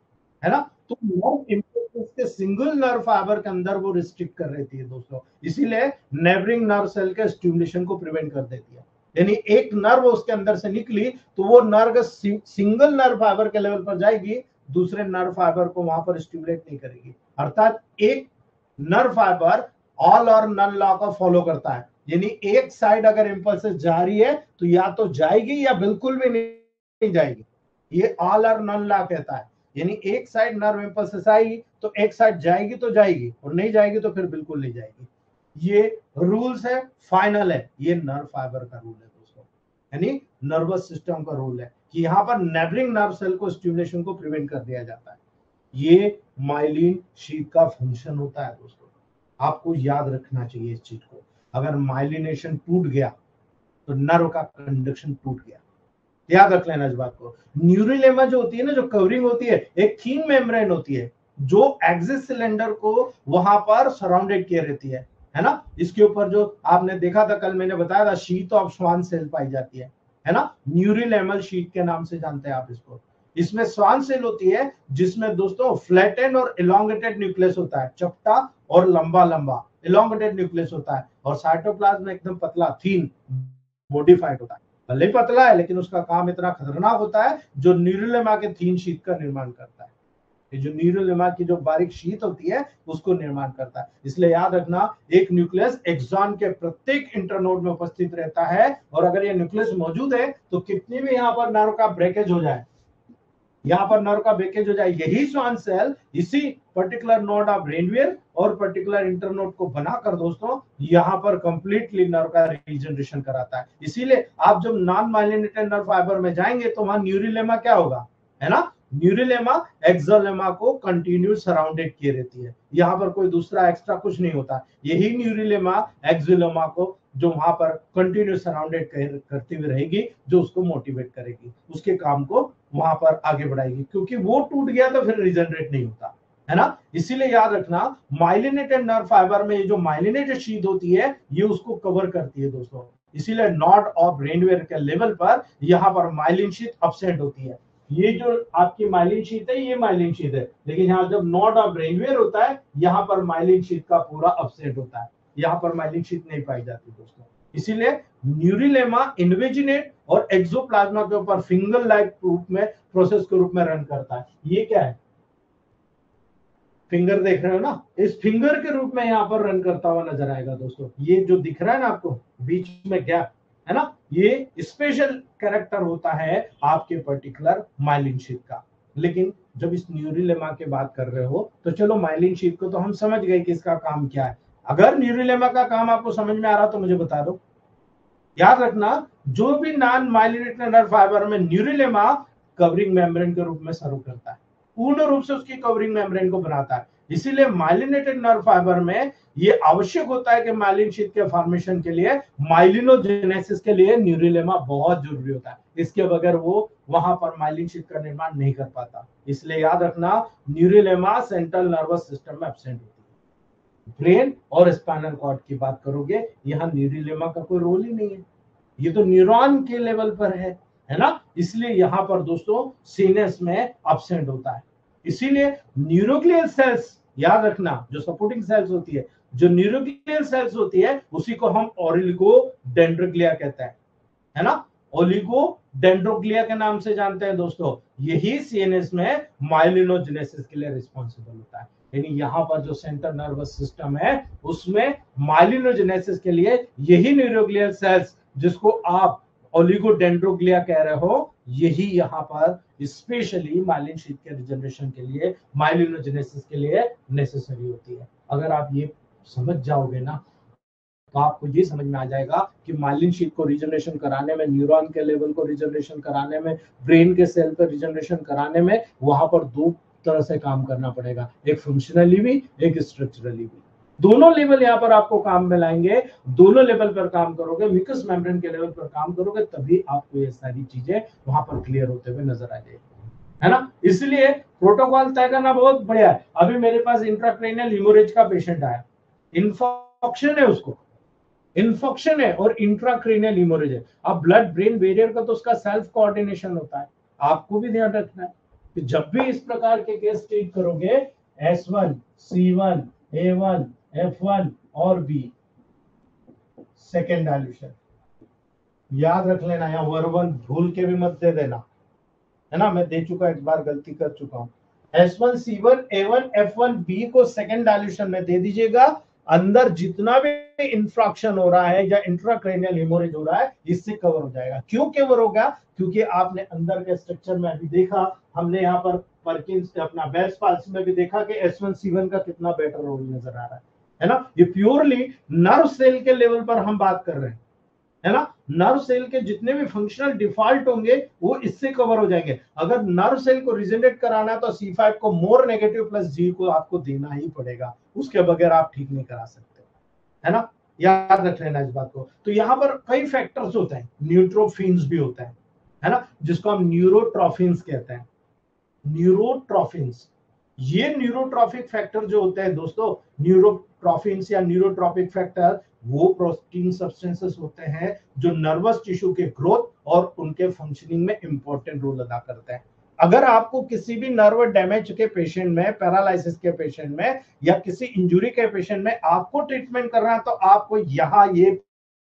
है ना। तो नर्व इम्पल्स के सिंगल नर्व फाइबर के अंदर वो रिस्ट्रिक्ट कर देती है दोस्तों, इसीलिए नेबरिंग नर्व सेल के स्टिमुलेशन को प्रिवेंट कर देती है। यानी एक नर्व उसके अंदर से निकली तो वो नर्व सिंगल नर्व फाइबर के लेवल पर जाएगी, दूसरे नर्व फाइबर को वहां पर स्टिमुलेट नहीं करेगी। अर्थात एक नर्व फाइबर ऑल और नन लॉ का फॉलो करता है, यानी एक साइड अगर इंपल्स जा रही है तो या तो जाएगी या बिल्कुल भी नहीं जाएगी, ये ऑल और नन लॉ कहता है। यानी एक साइड नर्व इंपल्स आएगी तो एक साइड जाएगी तो जाएगी, और नहीं जाएगी तो फिर बिल्कुल नहीं जाएगी। ये रूल्स है, फाइनल है, ये नर्व फाइबर का रूल है दोस्तों, यानी नर्वस सिस्टम का रूल है कि यहाँ पर नेबरिंग नर्व सेल को स्टिमुलेशन को प्रिवेंट कर दिया जाता है। ये माइलिन शीथ का फंक्शन होता है दोस्तों, आपको याद रखना चाहिए इस चीज को। अगर माइलिनेशन टूट गया तो नर्व का कंडक्शन टूट गया, याद रख लेना इस बात को। न्यूरिलेमा जो होती है ना, जो कवरिंग होती है, एक थीन मेम्ब्रेन होती है जो एक्सिस सिलेंडर को वहां पर सराउंडेड किए रहती है ना। इसके ऊपर जो आपने देखा था, कल मैंने बताया था, शीथ ऑफ स्वान सेल पाई जाती है ना, न्यूरिलेमल शीथ के नाम से जानते हैं आप इसको। इसमें स्वान सेल होती है जिसमें दोस्तों फ्लैटेन और इलोंगेटेड न्यूक्लियस होता है, चपटा और लंबा लंबा इलोंगेटेड न्यूक्लियस होता है, और साइटोप्लाज्म एकदम पतला थीन मॉडिफाइड होता है। भले ही पतला है लेकिन उसका काम इतना खतरनाक होता है जो न्यूरोलेमा के थीन शीथ का निर्माण करता है। ये जो न्यूरोलेमा की जो बारीक शीथ होती है उसको निर्माण करता है। इसलिए याद रखना, एक न्यूक्लियस एक्सॉन के प्रत्येक इंटरनोड में उपस्थित रहता है, और अगर ये न्यूक्लियस मौजूद है तो कितनी भी यहाँ पर नर्व का ब्रेकेज हो जाए, यहाँ पर नर्व का ब्रेकेज हो जाए, यही स्वान सेल इसी पर्टिकुलर नोड ऑफ रेनवियर और पर्टिकुलर इंटरनोड को बनाकर दोस्तों यहाँ पर कंप्लीटली नर्व का रीजनरेशन कराता है। इसीलिए आप जब नॉन माइलिनेटेड नर्व फाइबर में जाएंगे तो वहां न्यूरिलेमा क्या होगा, है ना, न्यूरिलेमा एक्सोलेमा को कंटिन्यू सराउंडेड किए रहती है, यहाँ पर कोई दूसरा एक्स्ट्रा कुछ नहीं होता। यही न्यूरिलेमा एक्सोलेमा को जो वहां पर कंटिन्यू सराउंडेड करती हुई रहेगी, जो उसको मोटिवेट करेगी, उसके काम को वहां पर आगे बढ़ाएगी, क्योंकि वो टूट गया तो फिर रिजनरेट नहीं होता, है ना। इसीलिए याद रखना, माइलिनेटेड नर्व फाइबर में ये जो माइलिनेटेड शीथ होती है ये उसको कवर करती है दोस्तों। इसीलिए नॉड ऑफ रेनवियर के लेवल पर यहाँ पर माइलिन शीथ अब्सेंट होती है। ये जो आपकी माइलिन शीथ है ये माइलिन शीथ है, लेकिन यहाँ जब नॉड ऑफ रेनवियर होता है यहाँ पर माइलिन शीथ का पूरा अब्सेंट होता है, यहाँ पर माइलिन शीथ नहीं पाई जाती दोस्तों। इसीलिए न्यूरिलेमा इन्वेजिनेट और एक्सोप्लाज्मा के ऊपर फिंगर लाइक रूप में प्रोसेस के रूप में रन करता है। ये क्या है, फिंगर देख रहे हो ना, इस फिंगर के रूप में यहाँ पर रन करता हुआ नजर आएगा दोस्तों। ये जो दिख रहा है ना आपको बीच में गैप, है ना, ये स्पेशल कैरेक्टर होता है आपके पर्टिकुलर माइलिन शीथ का। लेकिन जब इस न्यूरिलेमा की बात कर रहे हो तो चलो माइलिन शीथ को तो हम समझ गए कि इसका काम क्या है। अगर न्यूरिलेमा का काम आपको समझ में आ रहा तो मुझे बता दो। याद रखना, जो भी नॉन माइलिनेटेड नर्व फाइबर में न्यूरिलेमा कवरिंग मेम्ब्रेन के रूप में सर्व करता है, पूर्ण रूप से उसकी कवरिंग मेम्ब्रेन को बनाता है। इसीलिए माइलिनेटेड नर्व फाइबर में ये आवश्यक होता है कि माइलिन शीथ के फॉर्मेशन के लिए, माइलिनोजेनेसिस के लिए न्यूरिलेमा बहुत जरूरी होता है। इसके बगैर वो वहां पर माइलिन शीथ का निर्माण नहीं कर पाता। इसलिए याद रखना, न्यूरिलेमा सेंट्रल नर्वस सिस्टम में एब्सेंट होती है। ब्रेन और स्पाइनल कॉर्ड की बात करोगे, यहाँ न्यूरिलेमा का कोई रोल ही नहीं है, ये तो न्यूरॉन के लेवल पर है ना। इसलिए यहां पर दोस्तों सीनेस में एब्सेंट होता है। इसीलिए न्यूरोग्लियल सेल्स, याद रखना, जो सपोर्टिंग सेल्स होती है, जो न्यूरोग्लियल सेल्स होती है उसी को हम ओलिगो डेंड्रोग्लिया कहते हैं, है ना, ओलिगो डेंड्रोग्लिया के नाम से जानते हैं दोस्तों। यही सीएनएस में माइलिनोजेनेसिस के लिए रिस्पॉन्सिबल होता है। यानी यहाँ पर जो सेंट्रल नर्वस सिस्टम है उसमें माइलिनोजेनेसिस के लिए यही न्यूरोग्लियल सेल्स, जिसको आप ओलिगोडेंड्रोग्लिया कह रहे हो, यही यहाँ पर स्पेशली माइलिन शीथ के रिजनरेशन के लिए, माइलिनोजेनेसिस के लिए नेसेसरी होती है। अगर आप ये समझ जाओगे ना तो आपको ये समझ में आ जाएगा कि माइलिन शीथ को रिजनरेशन कराने में, न्यूरॉन के लेवल को रिजनरेशन कराने में, ब्रेन के सेल पर रिजनरेशन कराने में वहां पर दो तरह से काम करना पड़ेगा, एक फंक्शनली भी, एक स्ट्रक्चरली भी। दोनों लेवल यहाँ पर आपको काम में लाएंगे, दोनों लेवल पर काम करोगे, म्यूकस मेम्ब्रेन के लेवल पर काम करोगे, तभी आपको ये सारी चीजें वहां पर क्लियर होते हुए नजर आ जाएगी, है ना। इसलिए प्रोटोकॉल तय करना बहुत बढ़िया है। अभी मेरे पास इंट्राक्रेनियल हीमोरेज का पेशेंट आया, इन्फेक्शन है, उसको इन्फेक्शन है और इंट्राक्रेनियल हीमोरेज है। अब ब्लड ब्रेन बैरियर का तो उसका सेल्फ कोऑर्डिनेशन होता है, आपको भी ध्यान रखना है कि जब भी इस प्रकार के केस ट्रीट करोगे, S1, C1, A1, F1 और B सेकेंड डायल्यूशन याद रख लेना, या वर्बन भूल के भी मत दे देना, है ना। मैं दे चुका, एक बार गलती कर चुका हूं। S1, C1, A1, F1, B को सेकेंड डायल्यूशन में दे दीजिएगा। अंदर जितना भी इंफ्रैक्शन हो रहा है या इंट्राक्रेनियल हेमोरेज हो रहा है, इससे कवर हो जाएगा। क्यों कवर होगा? क्योंकि आपने अंदर के स्ट्रक्चर में अभी देखा, हमने यहाँ पर परकिंस अपना बेल्स पाल्सी में भी देखा कि S1, C1 का कितना बेटर रोल नजर आ रहा है ना। ये प्योरली नर्व सेल के लेवल पर हम बात कर रहे हैं, है ना। नर्व सेल के जितने भी फंक्शनल डिफॉल्ट होंगे वो इससे कवर हो जाएंगे। अगर नर्व सेल को रिजेनरेट कराना है तो C5 को मोर नेगेटिव प्लस G को आपको देना ही पड़ेगा, उसके बगैर आप ठीक नहीं करा सकते, है ना। याद रख लेना इस बात को। तो यहाँ पर कई फैक्टर्स होते हैं, न्यूट्रोफिन्स भी होता है ना, जिसको हम न्यूरोट्रोफिन्स कहते हैं। न्यूरोट्रोफिन्स, ये न्यूरोट्रॉफिक फैक्टर जो होते हैं दोस्तों, न्यूरोट्रोफिन्स या न्यूरोट्रॉफिक फैक्टर, वो प्रोटीन सब्सटेंसेस होते हैं जो नर्वस टिश्यू के ग्रोथ और उनके फंक्शनिंग में इंपॉर्टेंट रोल अदा करते हैं। अगर आपको किसी भी नर्व डैमेज के पेशेंट में, पैरालिसिस के पेशेंट में या किसी इंजुरी के पेशेंट में आपको ट्रीटमेंट करना है, तो आपको यहाँ ये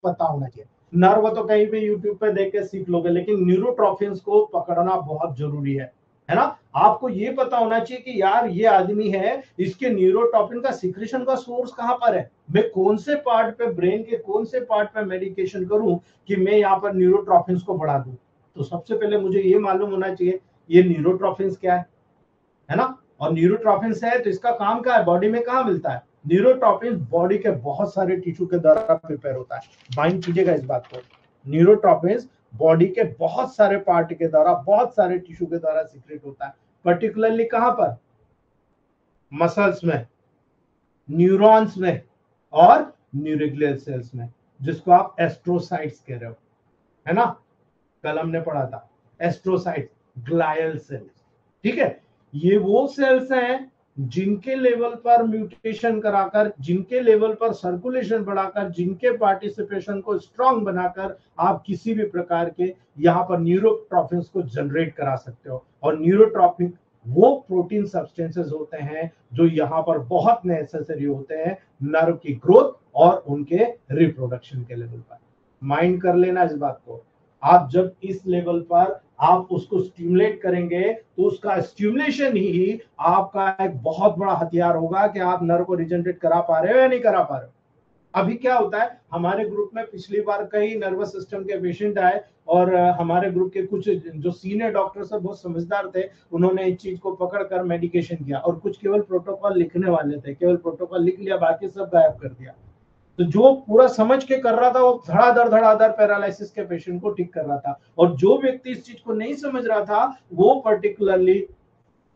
पता होना चाहिए। नर्व तो कहीं भी यूट्यूब पे देख के सीख लोगे, लेकिन न्यूरोट्रॉफिन्स को पकड़ना बहुत जरूरी है ना। आपको ये पता होना चाहिए कि यार ये आदमी है, इसके न्यूरोट्रॉपिन का सिक्रेशन का सोर्स कहां पर है, मैं कौन से पार्ट पे, ब्रेन के कौन से पार्ट पे मेडिकेशन करूं कि मैं यहाँ पर न्यूरोट्रॉपिन्स को बढ़ा दूं। तो सबसे पहले मुझे ये मालूम होना चाहिए ये न्यूरोट्रॉपिन्स क्या है ना। और न्यूरोट्रॉपिन्स है तो इसका काम क्या है, बॉडी में कहाँ मिलता है। न्यूरोट्रॉपिन्स बॉडी के बहुत सारे टिश्यू के द्वारा प्रिपेयर होता है, माइंड कीजिएगा इस बात को। न्यूरोट्रॉपिन्स बॉडी के बहुत सारे पार्ट के द्वारा, बहुत सारे टिश्यू के द्वारा सीक्रेट होता है। पर्टिकुलरली कहां पर, मसल्स में, न्यूरॉन्स में और न्यूरोग्लियल सेल्स में, जिसको आप एस्ट्रोसाइट्स कह रहे हो, है ना। कल हमने पढ़ा था एस्ट्रोसाइट्स, ग्लायल सेल्स, ठीक है। ये वो सेल्स हैं जिनके लेवल पर म्यूटेशन कराकर, जिनके लेवल पर सर्कुलेशन बढ़ाकर, जिनके पार्टिसिपेशन को स्ट्रांग बनाकर आप किसी भी प्रकार के यहाँ पर न्यूरोट्रॉफिन्स को जनरेट करा सकते हो। और न्यूरोट्रॉफिन वो प्रोटीन सब्सटेंसेस होते हैं जो यहाँ पर बहुत नेसेसरी होते हैं नर्व की ग्रोथ और उनके रिप्रोडक्शन के लेवल पर। माइंड कर लेना इस बात को। आप जब इस लेवल पर आप उसको स्टिमुलेट करेंगे तो उसका स्टिमुलेशन ही आपका एक बहुत बड़ा हथियार होगा कि आप नर्व को रिजनरेट करा पा रहे हो या नहीं करा पा रहे हो। अभी क्या होता है, हमारे ग्रुप में पिछली बार कई नर्वस सिस्टम के पेशेंट आए और हमारे ग्रुप के कुछ जो सीनियर डॉक्टर्स है बहुत समझदार थे, उन्होंने इस चीज को पकड़कर मेडिकेशन किया और कुछ केवल प्रोटोकॉल लिखने वाले थे, केवल प्रोटोकॉल लिख लिया, बाकी सब गायब कर दिया। तो जो पूरा समझ के कर रहा था वो धड़ाधड़ पैरालिसिस के पेशेंट को ठीक कर रहा था, और जो व्यक्ति इस चीज को नहीं समझ रहा था वो पर्टिकुलरली,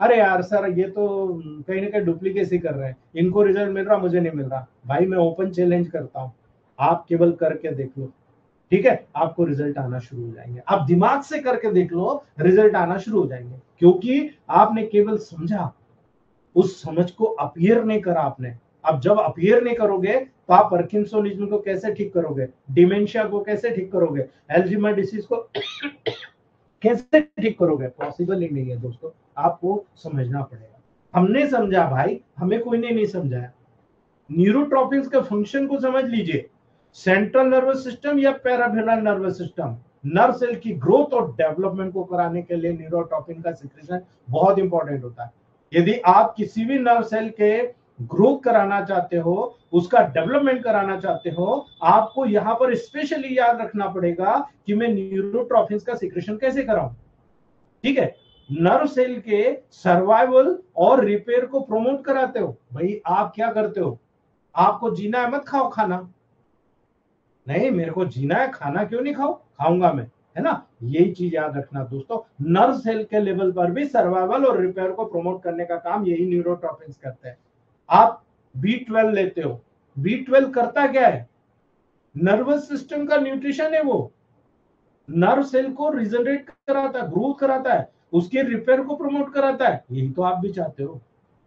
अरे यार सर ये तो कहीं ना कहीं डुप्लीकेसी कर रहे हैं, इनको रिजल्ट मिल रहा मुझे नहीं मिल रहा। भाई मैं ओपन चैलेंज करता हूं, आप केवल करके देख लो, ठीक है, आपको रिजल्ट आना शुरू हो जाएंगे। आप दिमाग से करके देख लो, रिजल्ट आना शुरू हो जाएंगे, क्योंकि आपने केवल समझा, उस समझ को अपीयर नहीं करा आपने। अब जब अपीयर नहीं करोगे तो आप पार्किंसोनिज्म को कैसे ठीक करोगे, डिमेंशिया को कैसे ठीक करोगे, एल्जाइमर डिसीज को कैसे ठीक करोगे, पॉसिबल ही नहीं है दोस्तों। आपको समझना पड़ेगा। हमने समझा भाई, हमें कोई ने नहीं समझाया। न्यूरोट्रॉपिन्स के फंक्शन को समझ लीजिए, सेंट्रल नर्वस सिस्टम या peripheral nervous system, nerve cell की ग्रोथ और डेवलपमेंट को कराने के लिए न्यूरोट्रॉपिन का सिक्रेशन बहुत इंपॉर्टेंट होता है। यदि आप किसी भी नर्व सेल के ग्रोथ कराना चाहते हो, उसका डेवलपमेंट कराना चाहते हो, आपको यहां पर स्पेशली याद रखना पड़ेगा कि मैं न्यूरोट्रॉफिन्स का सिक्रेशन कैसे कराऊं, ठीक है। नर्व सेल के सर्वाइवल और रिपेयर को प्रमोट कराते हो। भाई आप क्या करते हो, आपको जीना है मत खाओ खाना, नहीं मेरे को जीना है, खाना क्यों नहीं खाओ, खाऊंगा मैं, है ना। यही चीज याद रखना दोस्तों, नर्व सेल के लेवल पर भी सर्वाइवल और रिपेयर को प्रमोट करने का काम यही न्यूरोट्रॉपिन्स करते हैं। आप B12 लेते हो, B12 करता क्या है, नर्वस सिस्टम का न्यूट्रिशन है, वो नर्व सेल को रिजनरेट कराता है, ग्रोथ कराता है, उसके रिपेयर को प्रमोट कराता है, यही तो आप भी चाहते हो,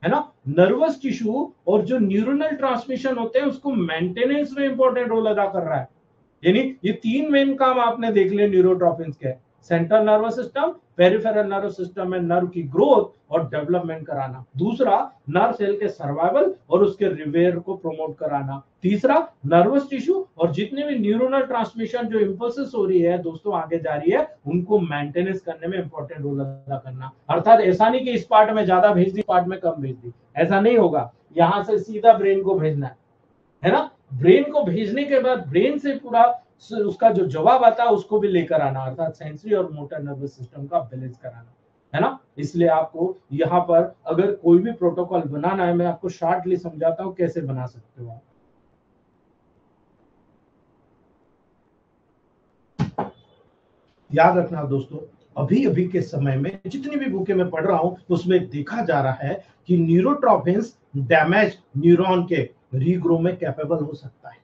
है ना। नर्वस टिश्यू और जो न्यूरोनल ट्रांसमिशन होते हैं उसको मेंटेनेंस में इंपॉर्टेंट रोल अदा कर रहा है। यानी ये तीन मेन काम आपने देख लिए न्यूरोट्रॉफिन्स के, central nervous system, peripheral nervous system में नर्व की ग्रोथ और डेवलपमेंट कराना, दूसरा नर्व सेल के सर्वाइवल और उसके रिपेयर को प्रमोट कराना, तीसरा नर्वस टिश्यू और जितने भी न्यूरोनल ट्रांसमिशन जो इंपल्सेस हो रही है दोस्तों आगे जा रही है उनको मेंटेनेंस करने में इंपॉर्टेंट रोल अदा करना। अर्थात ऐसा नहीं कि इस पार्ट में ज्यादा भेज दी, पार्ट में कम भेज दी, ऐसा नहीं होगा, यहां से सीधा ब्रेन को भेजना है ना, ब्रेन को भेजने के बाद ब्रेन से पूरा उसका जो जवाब आता है उसको भी लेकर आना, अर्थात सेंसरी और मोटर नर्वस सिस्टम का बैलेंस कराना, है ना। इसलिए आपको यहाँ पर अगर कोई भी प्रोटोकॉल बनाना है, मैं आपको शॉर्टली समझाता हूँ कैसे बना सकते हो आप। याद रखना दोस्तों, अभी अभी के समय में जितनी भी बुकें मैं पढ़ रहा हूं उसमें देखा जा रहा है कि न्यूरोट्रॉफिन्स डैमेज न्यूरॉन के रीग्रो में कैपेबल हो सकता है।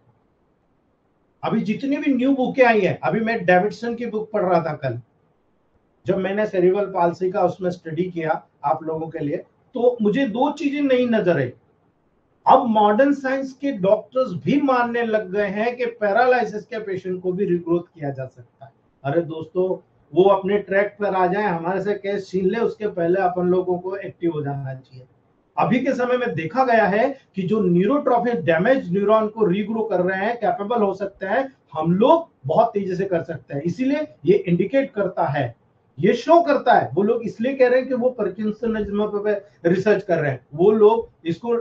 अभी जितनी भी न्यू बुकें आई हैं, अभी मैं डेविडसन की बुक पढ़ रहा था कल, जब मैंने सेरिब्रल पाल्सी का उसमें स्टडी किया आप लोगों के लिए, तो मुझे दो चीजें नई नजर आई। अब मॉडर्न साइंस के डॉक्टर्स भी मानने लग गए हैं कि पैरालिसिस के पेशेंट को भी रिग्रोथ किया जा सकता है। अरे दोस्तों, वो अपने ट्रैक पर आ जाए, हमारे से केस छीन ले, उसके पहले अपन लोगों को एक्टिव हो जाना चाहिए। अभी के समय में देखा गया है कि जो न्यूरोट्रॉफिक डैमेज न्यूरॉन को रीग्रो कर रहे हैं, कैपेबल हो सकते हैं, हम लोग बहुत तेजी से कर सकते हैं। इसीलिए ये इंडिकेट करता है, ये शो करता है, वो लोग इसलिए कह रहे हैं कि वो पार्किंसनिज्म पे रिसर्च कर रहे हैं, वो लोग इसको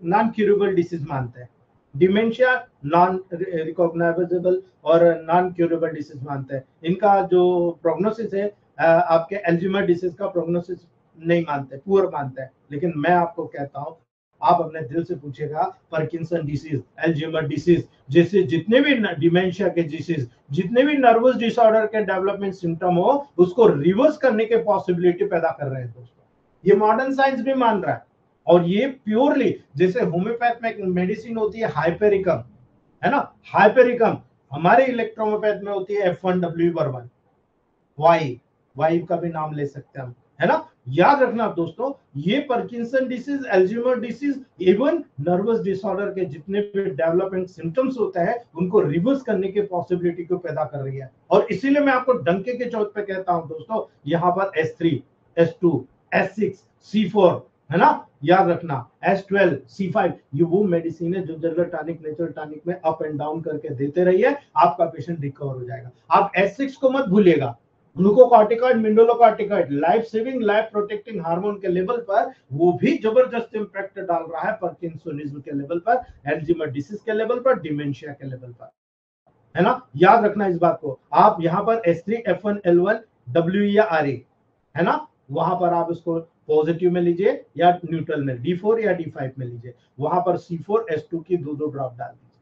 नॉन क्यूरेबल डिसीज मानते हैं, डिमेंशिया नॉन रिकॉग्नाइजेबल और नॉन क्यूरेबल डिसीज मानते हैं। इनका जो प्रोग्नोसिस है, आपके एल्जीमर डिसीज का प्रोग्नोसिस नहीं मानते, पुअर मानते हैं। लेकिन मैं आपको कहता हूं, आप अपने दिल से पूछेगा, पार्किंसन डिसीज, एल्जीमर डिसीज जैसे जितने भी डिमेंशिया के डिसीज, जितने भी नर्वस डिसऑर्डर के डेवलपमेंट सिम्टम हो, उसको रिवर्स करने के पॉसिबिलिटी पैदा कर रहे हैं दोस्तों। ये मॉडर्न साइंस भी मान रहा है। और ये प्योरली, जैसे होम्योपैथ में मेडिसिन होती है हाइपेरिकम, है ना, हाइपेरिकम, हमारे इलेक्ट्रोमोपैथ में होती है F1W1 वाई का भी नाम ले सकते हैं हम, है ना। याद रखना दोस्तों, ये Parkinson disease, Alzheimer disease, even nervous disorder के जितने भी डेवलपमेंट सिम्टम्स होते हैं उनको रिवर्स करने की पॉसिबिलिटी को पैदा कर रही है। और इसीलिए मैं आपको डंके के चौथ पे कहता हूं दोस्तों, यहाँ पर S3, S2, S6, C4, है ना, याद रखना S12, C5, ये वो मेडिसिन है जो जनरल टॉनिक, नेचुरल टॉनिक में अप एंड डाउन करके देते रहिए, आपका पेशेंट रिकवर हो जाएगा। आप S6 को मत भूलिएगा, glucocorticoid, mineralocorticoid, life saving, life protecting hormone के लेवल पर वो भी जबरदस्त इंपैक्ट डाल रहा है पार्किंसनिज्म के लेवल पर, एल्जीमर डिसीज के लेवल पर, डिमेंशिया के लेवल पर, है ना। याद रखना इस बात को। आप यहाँ पर S3, F1, L1, W या RA, है ना, वहां पर आप इसको पॉजिटिव में लीजिए या न्यूट्रल में, D4 या D5 में लीजिए, वहां पर C4, S2 की दो ड्रॉप डाल दीजिए,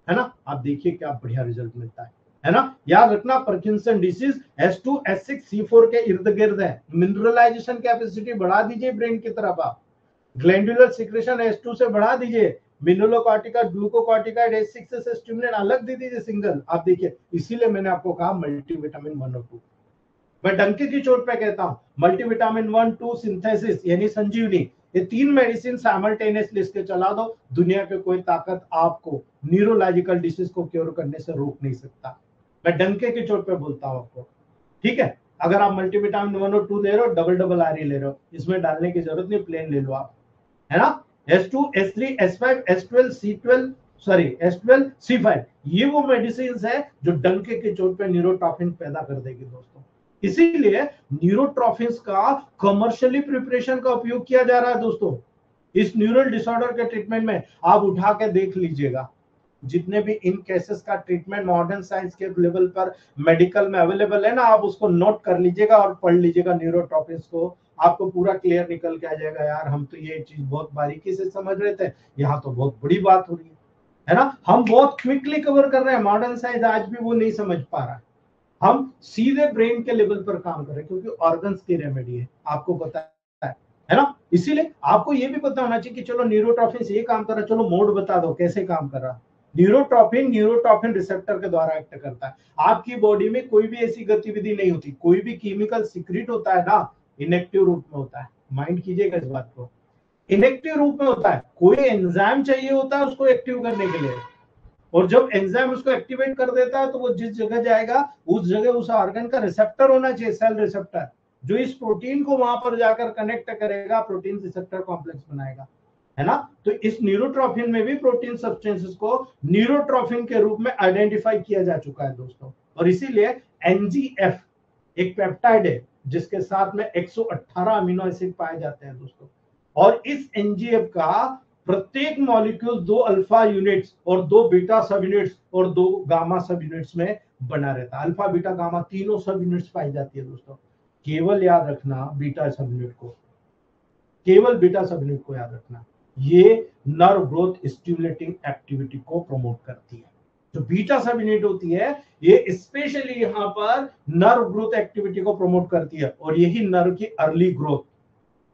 है ना। आप देखिए क्या बढ़िया रिजल्ट मिलता है ना। याद रखना, Parkinson disease S2, S6, C4 के इर्द गिर्द है। मिनरलाइजेशन कैपेसिटी बढ़ा दीजिए ब्रेन की तरफ, आप ग्लैंडुलर सिक्रेशन S2 से बढ़ा दीजिए, मिनरलोकॉर्टिकॉइड, ग्लूकोकॉर्टिकॉइड S6 से स्टिमुलेंट अलग दे दीजिए सिंगल, आप देखिए। इसीलिए मैंने आपको कहा मल्टीविटामिन 1 और 2। मैं डंके की चोट पे कहता हूं, मल्टीविटामिन 1, 2 सिंथेसिस यानी संजीवनी, ये तीन मेडिसिन साइमल्टेनियसली इसके चला दो, दुनिया के कोई ताकत आपको न्यूरोलॉजिकल डिसीज को क्योर करने से रोक नहीं सकता। मैं डंके की चोट पे बोलता हूं आपको, ठीक है। अगर आप मल्टीविटामिन 1 और 2 ले रहे हो, डबल डबल RE ले रहे हो, इसमें डालने की जरूरत नहीं, प्लेन ले लो आप, है ना। S2, S3, S5, S12, C12, sorry S12, C5, ये वो मेडिसिन है जो डंके के चोट पे न्यूरोट्रॉफिन पैदा कर देगी दोस्तों। इसीलिए न्यूरोट्रॉफिन्स का कमर्शियली प्रिपरेशन का उपयोग किया जा रहा है दोस्तों। इस न्यूरल डिसऑर्डर के ट्रीटमेंट में आप उठा के देख लीजिएगा, जितने भी इन केसेस का ट्रीटमेंट मॉडर्न साइंस के लेवल पर मेडिकल में अवेलेबल है ना, आप उसको नोट कर लीजिएगा और पढ़ लीजिएगा न्यूरोट्रॉफिन्स को, आपको पूरा क्लियर निकल के आ जाएगा, यार हम तो ये चीज बहुत बारीकी से समझ रहे थे, यहाँ तो बहुत बड़ी बात हो रही है ना। हम बहुत क्विकली कवर कर रहे हैं, मॉडर्न साइंस आज भी वो नहीं समझ पा रहा है। हम सीधे ब्रेन के लेवल पर काम कर रहे हैं, क्योंकि ऑर्गन्स की रेमेडी है, आपको पता है ना। इसीलिए आपको ये भी पता होना चाहिए कि चलो न्यूरोट्रॉफिन से ये काम कर रहा है, चलो मोड बता दो कैसे काम कर रहा है। न्यूरोट्रॉफिन रिसेप्टर के द्वारा एक्ट करता है। आपकी बॉडी में कोई भी ऐसी गतिविधि नहीं होती, कोई भी केमिकल सीक्रेट होता है ना, इनएक्टिव रूप में होता है। माइंड कीजिएगा इस बात को, इनएक्टिव रूप में होता है। कोई एंजाइम चाहिए होता है उसको एक्टिव करने के लिए, और जब एंजाइम उसको एक्टिवेट कर देता है तो वो जिस जगह जाएगा उस जगह उस ऑर्गन का रिसेप्टर होना चाहिए, सेल रिसेप्टर, जो इस प्रोटीन को वहां पर जाकर कनेक्ट करेगा, प्रोटीन रिसेप्टर कॉम्प्लेक्स बनाएगा, है ना। तो इस न्यूरोट्रॉफिन में भी प्रोटीन सब्सटेंसेस को न्यूरोट्रॉफिन के रूप में आइडेंटिफाई किया जा चुका है दोस्तों। और इसीलिए एनजीएफ एक पेप्टाइड है जिसके साथ में 118 अमीनो एसिड पाए जाते हैं दोस्तों। और इस एनजीएफ का प्रत्येक मॉलिक्यूल 2 अल्फा यूनिट्स और 2 बीटा सब यूनिट्स और 2 गामा सब यूनिट्स में बना रहता है। अल्फा बीटा गामा तीनों सब यूनिट्स पाई जाती है दोस्तों। केवल याद रखना बीटा सब यूनिट को, केवल बीटा सब यूनिट को याद रखना, ये नर्व ग्रोथ स्टिमुलेटिंग एक्टिविटी को प्रमोट करती है। जो बीटा सब यूनिट होती है ये स्पेशली यहां पर नर्व ग्रोथ एक्टिविटी को प्रमोट करती है, और यही नर्व की अर्ली ग्रोथ,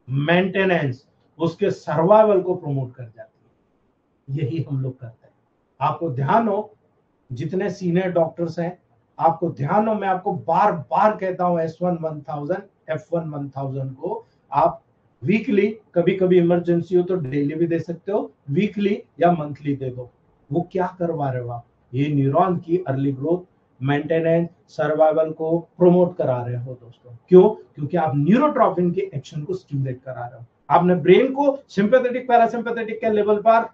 मेंटेनेंस, उसके सर्वाइवल को प्रमोट कर जाती है। यही हम लोग करते हैं। आपको ध्यान हो, जितने सीनियर डॉक्टर्स हैं आपको ध्यान हो, मैं आपको बार बार कहता हूं S1 1000 F1 1000 को आप वीकली, कभी कभी इमरजेंसी हो तो डेली भी दे सकते हो, वीकली या मंथली दे दो। वो क्या करवा रहे हो आप, ये न्यूरॉन की अर्ली ग्रोथ, मेंटेनेंस, सर्वाइवल को प्रमोट करा रहे हो दोस्तों। क्यों? क्योंकि आप न्यूरोट्रॉफिन के एक्शन को स्टिमुलेट करा रहे हो। आपने ब्रेन को सिंपैथेटिक पैरासिम्पैथेटिक के लेवल पर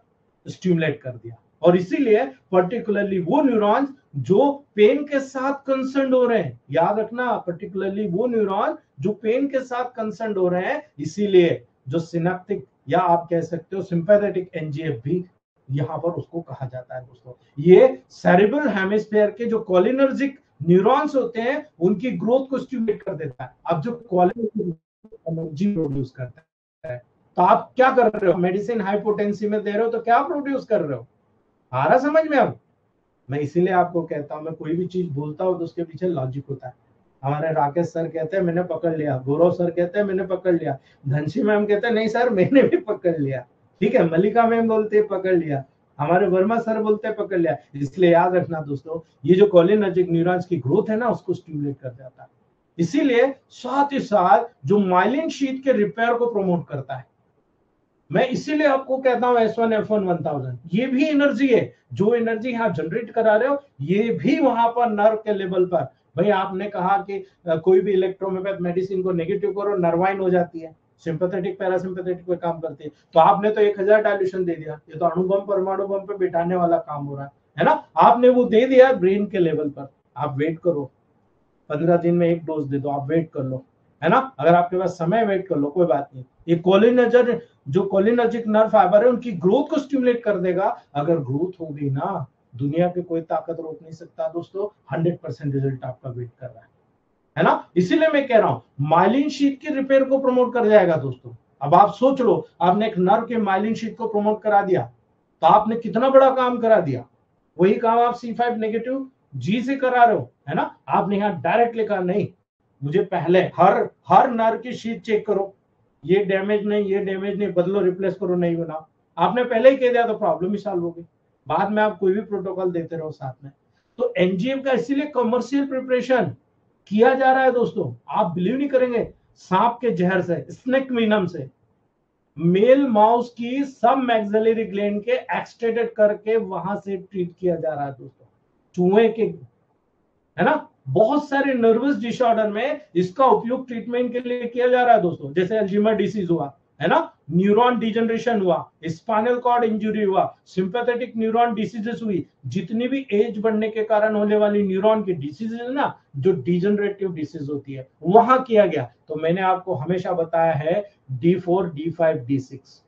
स्टिमुलेट कर दिया, और इसीलिए पर्टिकुलरली वो न्यूरॉन्स जो पेन के साथ कंसर्न हो रहे हैं, याद रखना, पर्टिकुलरली वो न्यूरॉन जो पेन के साथ कंसर्न हो रहे हैं, इसीलिए जो सिनेप्टिक या आप कह सकते हो सिंपैथेटिक एनजीएफ भी यहां पर उसको कहा जाता है दोस्तों। ये सेरेब्रल हेमिस्फीयर के जो कोलिनर्जिक न्यूरॉन्स होते हैं उनकी ग्रोथ को स्टिमुलेट कर देता है। अब जो कोलिनर्जिक एनर्जी प्रोड्यूस करता है, तो आप क्या कर रहे हो, मेडिसिन हाई पोटेंसी में दे रहे हो तो क्या प्रोड्यूस कर रहे हो, आ रहा समझ में? अब मैं इसीलिए आपको कहता हूं, मैं कोई भी चीज बोलता हूं तो उसके पीछे लॉजिक होता है। हमारे राकेश सर कहते हैं मैंने पकड़ लिया, गौरव सर कहते हैं मैंने पकड़ लिया, धनशी मैम कहते हैं नहीं सर मैंने भी पकड़ लिया, ठीक है, मल्लिका मैम बोलते हैं पकड़ लिया, हमारे वर्मा सर बोलते हैं पकड़ लिया। इसलिए याद रखना दोस्तों, ये जो कोलिनर्जिक न्यूरॉन्स की ग्रोथ है ना उसको स्टिमुलेट कर जाता है। इसीलिए साथ ही साथ जो माइलिन शीथ के रिपेयर को प्रमोट करता है। मैं इसीलिए आपको कहता हूं S1 F1 1000, ये भी एनर्जी है, जो एनर्जी यहां जनरेट करा रहे हो ये भी वहां पर नर्व के लेवल पर। भाई आपने कहा कि कोई भी इलेक्ट्रोमेपैथ मेडिसिन को नेगेटिव करो, नर्वाइन हो जाती है, सिंपैथेटिक पैरासिम्पैथेटिक पे काम करती है, तो आपने तो 1000 डायल्यूशन दे दिया, ये तो अणुबम परमाणु बम पे बिठाने वाला काम हो रहा है ना। आपने वो दे दिया ब्रेन के लेवल पर, आप वेट करो, 15 दिन में 1 डोज दे दो, आप वेट कर लो, है ना। अगर आपके पास समय, वेट कर लो, कोई बात नहीं। ये कोलिनर्जिक, जो कोलिनर्जिक नर्व फाइबर है उनकी ग्रोथ को स्टिमुलेट कर देगा। अगर ग्रोथ हो गई ना, दुनिया की कोई ताकत रोक नहीं सकता दोस्तों। 100% रिजल्ट आपका वेट कर रहा है ना। इसीलिए मैं कह रहा हूं माइलिन शीथ की रिपेयर को प्रमोट कर जाएगा दोस्तों। अब आप सोच लो, आपने एक नर्व के माइलिन शीथ को प्रमोट करा दिया तो आपने कितना बड़ा काम करा दिया। वही काम आप C5 नेगेटिव जी से करा रहे हो, है ना। आपने यहाँ डायरेक्टली कहा नहीं, मुझे पहले हर नर्व की शीट चेक करो, ये डैमेज नहीं, ये डैमेज नहीं, बदलो, रिप्लेस करो, नहीं बना। आपने पहले ही कह दिया तो प्रॉब्लम ही सॉल्व हो गई। बाद में आप कोई भी प्रोटोकॉल देते रहो साथ में। तो एनजीएफ का इसीलिए कमर्शियल प्रिपरेशन किया जा रहा है दोस्तों। आप बिलीव नहीं करेंगे, सांप के जहर से, स्नेक वेनम से मेल माउस की सब मैक्सिलरी ग्लैंड के एक्सट्रेटेड करके वहां से ट्रीट किया जा रहा है दोस्तों। चूहे के, है ना, बहुत सारे नर्वस डिसऑर्डर में इसका उपयोग ट्रीटमेंट के लिए किया जा रहा है दोस्तों। जैसे अल्जीमर डिसीज हुआ, है ना, न्यूरॉन डिजनरेशन हुआ, स्पाइनल कॉर्ड इंजरी हुआ, सिंपैथेटिक न्यूरॉन डिसीजेस हुई, जितनी भी एज बढ़ने के कारण होने वाली न्यूरॉन की डिसीज है ना, जो डिजनरेटिव डिसीज होती है, वहां किया गया। तो मैंने आपको हमेशा बताया है D4, D5, D6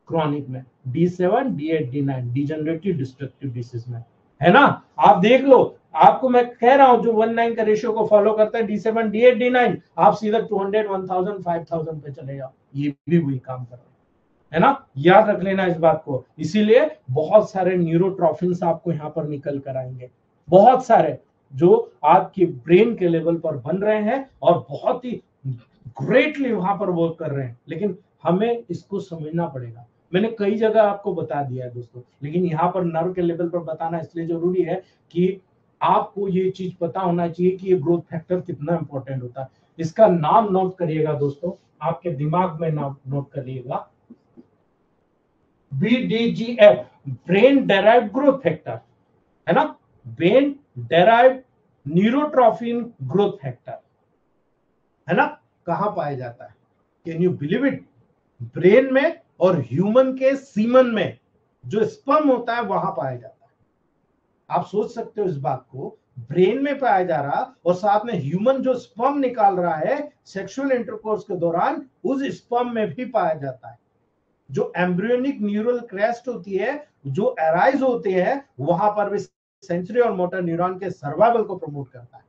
क्रॉनिक में, D7, D8, D9 degenerative destructive disease में, है ना। आप देख लो, आपको मैं कह रहा हूं जो 1:9 का रेशियो को फॉलो करता है, D7, D8, D9, आप सीधा 200, 1000, 5000 पे चले जाओ, ये भी वही काम कर रहे हैं, है ना। याद रख लेना इस बात को। इसीलिए बहुत सारे न्यूरोट्रॉफिन्स आपको यहाँ पर निकल कर आएंगे, बहुत सारे जो आपके ब्रेन के लेवल पर बन रहे हैं और बहुत ही ग्रेटली वहां पर वर्क कर रहे हैं। लेकिन हमें इसको समझना पड़ेगा। मैंने कई जगह आपको बता दिया है दोस्तों, लेकिन यहाँ पर नर्व के लेवल पर बताना इसलिए जरूरी है कि आपको ये चीज पता होना चाहिए कि ये ग्रोथ फैक्टर कितना इंपॉर्टेंट होता है। इसका नाम नोट करिएगा दोस्तों, आपके दिमाग में नाम नोट करिएगा, BDGF, brain derived growth factor, है ना, ब्रेन डेराइव्ड न्यूरोट्रॉफिन ग्रोथ फैक्टर, है ना। कहां पाया जाता है? Can you believe it? Brain में और ह्यूमन के सीमन में जो स्पर्म होता है वहां पाया जाता है। आप सोच सकते हो इस बात को, ब्रेन में पाया जा रहा और साथ में ह्यूमन जो स्पर्म निकाल रहा है सेक्सुअल इंटरकोर्स के दौरान, उस स्पर्म में भी पाया जाता है। जो एम्ब्रियोनिक न्यूरल क्रेस्ट होती है, जो अराइज होते हैं, वहां पर भी सेंसरी और मोटर न्यूरॉन के सर्वाइवल को प्रमोट करता है।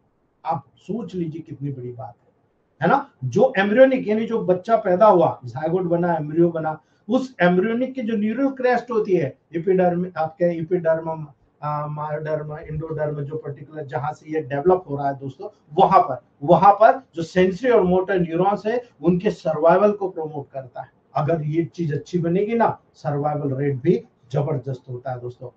आप सोच लीजिए कितनी बड़ी बात है ना। जो एम्ब्रियोनिक यानी जो बच्चा पैदा हुआ, जायगोट बना, एम्ब्रियो बना, उस एम्ब्रियोनिक की जो न्यूरल क्रेस्ट होती है, एपिडर्म, आपके एपिडर्म, मायोडर्म, इंडोडर्म, जो पर्टिकुलर जहां से ये डेवलप हो रहा है दोस्तों, वहां पर जो सेंसरी और मोटर न्यूरॉन्स है उनके सर्वाइवल को प्रमोट करता है। अगर ये चीज अच्छी बनेगी ना, सर्वाइवल रेट भी जबरदस्त होता है दोस्तों।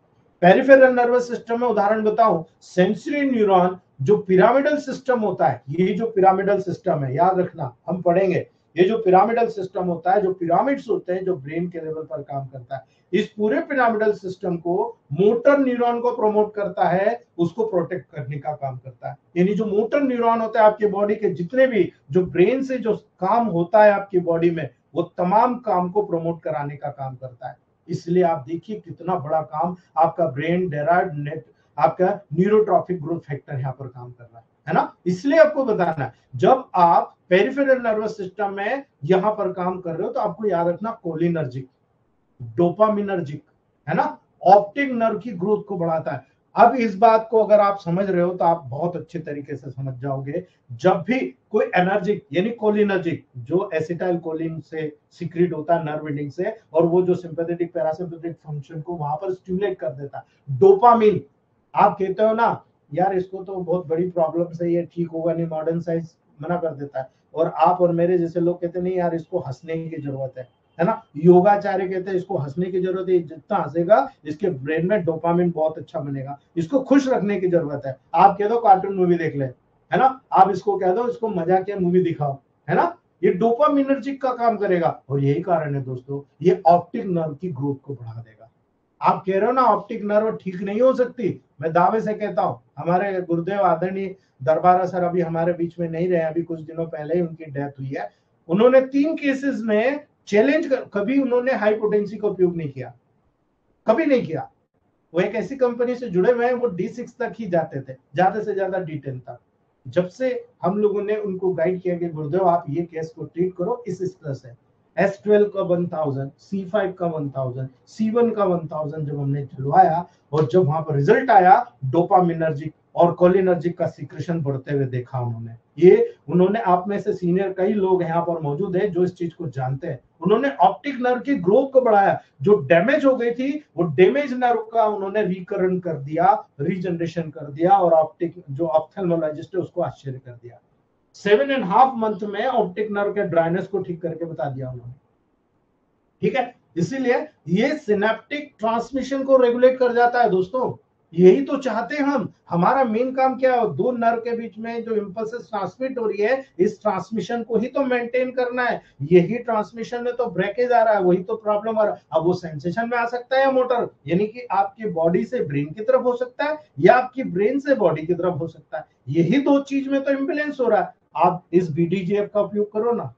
पेरिफेरल नर्वस सिस्टम में उदाहरण बताऊं, सेंसरी न्यूरॉन जो पिरामिडल सिस्टम होता है, ये जो पिरामिडल सिस्टम है, याद रखना हम पढ़ेंगे, ये जो पिरामिडल सिस्टम होता है, जो पिरामिड्स होते हैं जो ब्रेन के लेवल पर काम करता है, इस पूरे पिरामिडल सिस्टम को मोटर न्यूरॉन को प्रमोट करता है, उसको प्रोटेक्ट करने का काम करता है। यानी जो मोटर न्यूरॉन होता है आपके बॉडी के जितने भी जो ब्रेन से जो काम होता है आपकी बॉडी में, वो तमाम काम को प्रमोट कराने का काम करता है। इसलिए आप देखिए कितना बड़ा काम आपका ब्रेन डेराइव्ड नेट, आपका न्यूरोट्रॉफिक ग्रोथ फैक्टर यहाँ पर काम कर रहा है ना। इसलिए आपको बताना है, जब आप पेरिफेरल नर्वस सिस्टम में यहां पर काम कर रहे हो तो आपको याद रखना कोलिनर्जिक, डोपामिनर्जिक, है ना, ऑप्टिक नर्व की ग्रोथ को बढ़ाता है। अब इस बात को अगर आप समझ रहे हो तो आप बहुत अच्छे तरीके से समझ जाओगे, जब भी कोई एनर्जिक यानी कोलिनर्जिक, जो एसिटाइल कोलिन से सीक्रेट होता है नर्व एंडिंग से, और वो जो सिंपैथेटिक पैरासिम्पैथेटिक फंक्शन को वहां पर स्टिमुलेट कर देता है। डोपामिन, आप कहते हो ना यार इसको तो बहुत बड़ी प्रॉब्लम है, ये ठीक होगा नहीं, मॉडर्न साइंस मना कर देता है, और आप और मेरे जैसे लोग कहते नहीं यार इसको हंसने की जरूरत है ना। योगाचार्य कहते हैं इसको हंसने की जरूरत है, जितना हंसेगा इसके ब्रेन में डोपामिन बहुत अच्छा बनेगा, इसको खुश रखने की जरूरत है। आप कह दो कार्टून मूवी देख ले, है ना, आप इसको कह दो इसको मजाकिया मूवी दिखाओ, है ना, ये डोपामिनर्जिक का काम करेगा। और यही कारण है दोस्तों, ये ऑप्टिक नर्व की ग्रोथ को बढ़ा देगा। आप कह रहे हो ना ऑप्टिक नर्व ठीक नहीं हो सकती, मैं दावे से कहता हूं, हमारे गुरुदेव आदरणीय दरबारा सर अभी हमारे बीच में नहीं रहे, अभी कुछ दिनों पहले ही उनकी डेथ हुई है। उन्होंने 3 केसेस में चैलेंज कर, कभी उन्होंने हाई पोटेंसी का उपयोग नहीं किया, कभी नहीं किया। वो एक ऐसी कंपनी से जुड़े हुए हैं, वो D6 तक ही जाते थे, ज्यादा से ज्यादा D10 तक। जब से हम लोगों ने उनको गाइड किया कि गुरुदेव आप ये केस को ट्रीट करो इस तरह से, S12 का 1000, C5 का 1000, C1 का 1000 जब हमने चलवाया और जब वहां पर रिजल्ट आया, डोपामिनर्जिक और कोलिनर्जिक का सिक्रेशन बढ़ते हुए देखा उन्होंने। ये उन्होंने, आप में से सीनियर कई लोग यहाँ पर मौजूद है जो इस चीज को जानते हैं, उन्होंने ऑप्टिक नर्व की ग्रोथ को बढ़ाया, जो डैमेज हो गई थी वो डैमेज नर्व का उन्होंने रिकरण कर दिया, रीजनरेशन कर दिया, और ऑप्टिक जो ऑप्थेल्मोलॉजिस्ट है उसको आश्चर्य कर दिया। 7.5 मंथ में ऑप्टिक नर्व के ड्राइनेस को ठीक करके बता दिया उन्होंने। ठीक है, इसीलिए ये सिनेप्टिक ट्रांसमिशन को रेगुलेट कर जाता है दोस्तों। यही तो चाहते हैं हम, हमारा मेन काम क्या है, दो नर्व के बीच में जो इंपल्सेस ट्रांसमिट हो रही है, इस ट्रांसमिशन को ही तो मेंटेन करना है। यही ट्रांसमिशन में तो ब्रेकेज आ रहा है, वही तो प्रॉब्लम आ रहा है। अब वो सेंसेशन में आ सकता है या मोटर, यानी कि आपकी बॉडी से ब्रेन की तरफ हो सकता है या आपकी ब्रेन से बॉडी की तरफ हो सकता है। यही दो चीज में तो इम्बैलेंस हो रहा है। आप इस BDGF का उपयोग करो ना,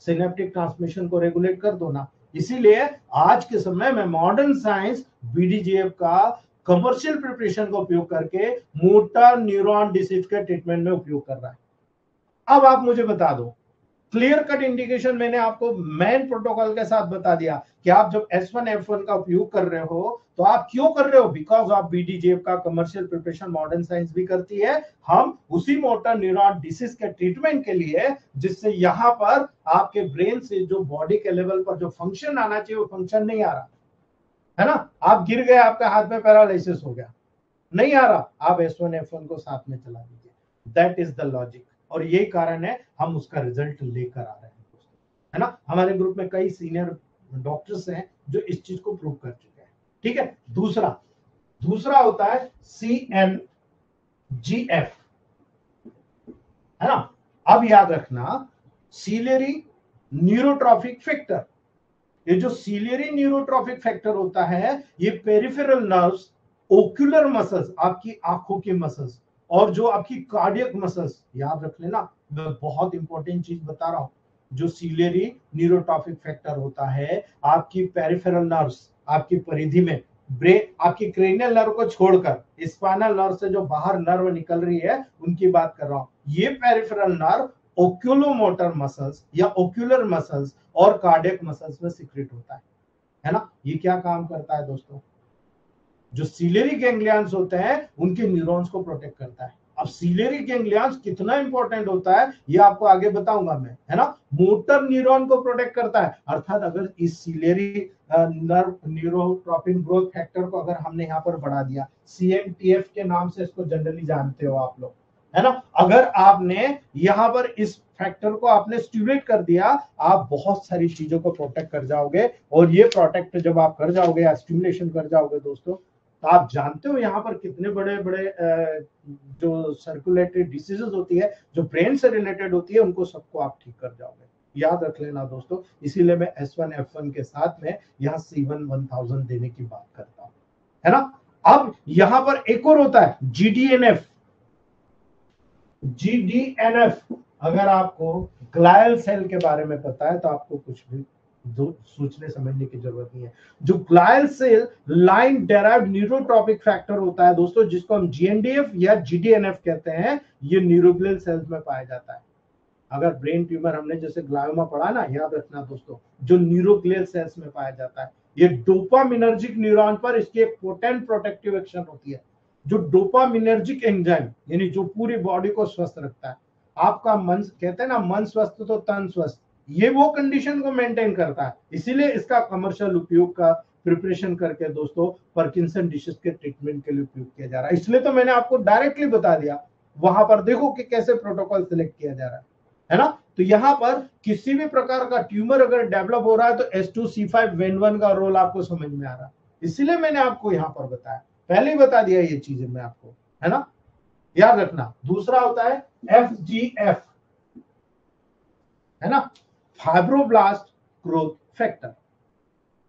सिनेप्टिक ट्रांसमिशन को रेगुलेट कर दो ना। इसीलिए आज के समय में मॉडर्न साइंस BDGF का कमर्शियल प्रिपरेशन का उपयोग करके मोटर न्यूरॉन डिसीज के ट्रीटमेंट में उपयोग कर रहा है। अब आप मुझे बता दो, क्लियर कट इंडिकेशन मैंने आपको मेन प्रोटोकॉल के साथ बता दिया कि आप जब S1F1 का उपयोग कर रहे हो तो आप क्यों कर रहे हो, बिकॉज ऑफ BDGF का कमर्शियल प्रिपरेशन मॉडर्न साइंस भी करती है। हम उसी मोटर न्यूरॉन डिसीज के ट्रीटमेंट के लिए, जिससे यहां पर आपके ब्रेन से जो बॉडी के लेवल पर जो फंक्शन आना चाहिए वो फंक्शन नहीं आ रहा, है ना। आप गिर गए, आपका हाथ में पैरालिसिस हो गया, नहीं आ रहा, आप S1F1 को साथ में चला दीजिए। दैट इज द लॉजिक, और यही कारण है हम उसका रिजल्ट लेकर आ रहे हैं। है ना। हमारे ग्रुप में कई सीनियर डॉक्टर्स हैं जो इस चीज को प्रूव कर चुके हैं। ठीक है, दूसरा होता है CNGF, है ना। अब याद रखना, सीलियरी न्यूरोट्रॉफिक फैक्टर, ये जो सीलियरी न्यूरोट्रॉफिक फैक्टर होता है, ये पेरिफेरल नर्व्स, ओक्यूलर मसल्स, आपकी आंखों के मसल्स, और जो आपकी कार्डियक मसल्स, याद रख लेना, मैं बहुत इंपॉर्टेंट चीज बता रहा हूं। जो सीलियरी न्यूरोट्रॉफिक फैक्टर होता है, आपकी पेरिफेरल नर्व्स, आपकी परिधि में, ब्रेन, आपकी क्रेनियल नर्व को छोड़कर स्पाइनल नर्व से जो बाहर नर्व निकल रही है उनकी बात कर रहा हूं। ये पेरिफेरल नर्व ओक्यूलोमोटर मसल्स या ओक्यूलर मसल्स और कार्डियक मसल्स में सीक्रेट होता है ना। ये क्या काम करता है दोस्तों, जो सीलियरी गैंग्लियंस होते हैं उनके न्यूरॉन्स को प्रोटेक्ट करता है। अब सीलियरी गैंग्लियंस कितना इंपॉर्टेंट होता है ये आपको आगे बताऊंगा मैं, है ना। मोटर न्यूरॉन को प्रोटेक्ट करता है, अर्थात अगर इस ciliary nerve neurotrophic growth factor को अगर हमने यहाँ पर बढ़ा दिया, CMTF के नाम से इसको जनरली जानते हो आप लोग, है ना। अगर आपने यहाँ पर इस फैक्टर को आपने स्टिमुलेट कर दिया, आप बहुत सारी चीजों को प्रोटेक्ट कर जाओगे। और ये प्रोटेक्ट जब आप कर जाओगे या स्टिमुलेशन कर जाओगे दोस्तों, तो आप जानते हो यहाँ पर कितने बड़े बड़े जो सर्कुलेटरी डिसीजेस होती है, जो ब्रेन से रिलेटेड होती है, उनको सबको आप ठीक कर जाओगे। याद रख लेना दोस्तों, इसीलिए मैं S1F1 के साथ में यहाँ C1 1000 देने की बात करता हूँ, है ना। अब यहाँ पर एक और होता है GDNF। अगर आपको ग्लायल सेल के बारे में पता है तो आपको कुछ भी सोचने समझने की जरूरत नहीं है। जो glial cell line derived neurotrophic factor होता है दोस्तों, जिसको हम GNDF या GDNF कहते हैं, ये न्यूरोग्लियल सेल्स में पाया जाता है। अगर ब्रेन ट्यूमर हमने जैसे ग्लायोमा पढ़ा ना, याद रखना दोस्तों, जो न्यूरोग्लियल सेल्स में पाया जाता है, ये डोपामिनर्जिक न्यूरॉन पर इसकी एक पोटेंट प्रोटेक्टिव एक्शन होती है। जो डोपामिनर्जिक एंजाइम, यानी जो पूरी बॉडी को स्वस्थ रखता है, आपका मन, कहते हैं ना मन स्वस्थ तो तन स्वस्थ, ये वो कंडीशन को मेंटेन करता है। इसीलिए इसका कमर्शियल उपयोग का प्रिपरेशन करके दोस्तों पार्किंसन डिसीज के ट्रीटमेंट के लिए उपयोग किया जा रहा है। इसलिए तो मैंने आपको डायरेक्टली बता दिया, वहां पर देखो कि कैसे प्रोटोकॉल सिलेक्ट किया जा रहा है ना। तो यहां पर किसी भी प्रकार का ट्यूमर अगर डेवलप हो रहा है तो H2C5 का रोल आपको समझ में आ रहा है, इसीलिए मैंने आपको यहां पर बताया, पहले ही बता दिया ये चीजें मैं आपको, है ना। याद रखना, दूसरा होता है FGF, है ना, फाइब्रोब्लास्ट ग्रोथ फैक्टर।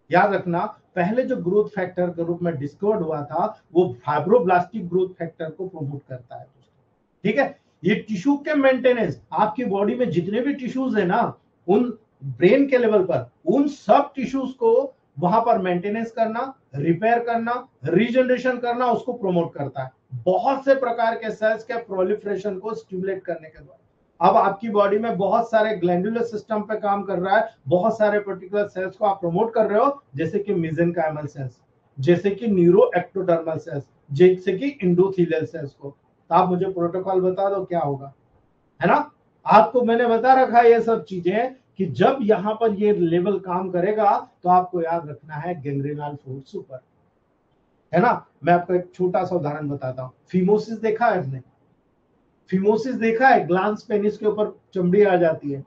याद रखना, पहले जो ग्रोथ फैक्टर के रूप में डिस्कवर्ड हुआ था, वो फाइब्रोब्लास्टिक ग्रोथ फैक्टर को प्रमोट करता है दोस्तों। ठीक है, ये टिश्यू के मेंटेनेंस, आपकी बॉडी में जितने भी टिश्यूज है ना, उन ब्रेन के लेवल पर उन सब टिश्यूज को वहां पर मेंटेनेंस करना, रिपेयर करना, रीजनरेशन करना, उसको प्रमोट करता है। बहुत से प्रकार के सेल्स के प्रोलिफरेशन को स्टिमुलेट करने के द्वारा अब आपकी बॉडी में बहुत सारे ग्लैंडुलर सिस्टम पे काम कर रहा है, बहुत सारे पर्टिकुलर सेल्स को आप प्रमोट कर रहे हो, जैसे कि मेसेंकाइमल सेल्स, जैसे कि न्यूरो एक्टोडर्मल सेल्स, जैसे कि इंडोथेलियल सेल्स को। तो आप मुझे प्रोटोकॉल बता दो क्या होगा, है ना। आपको मैंने बता रखा है ये सब चीजें कि जब यहां पर ये लेवल काम करेगा तो आपको याद रखना है गैंग्रेनल फोर्स सुपर, है ना। मैं आपको एक छोटा सा उदाहरण बताता हूँ। फीमोसिस देखा है आपने, फीमोसिस देखा है, ग्लांस पेनिस के ऊपर चमड़ी आ जाती है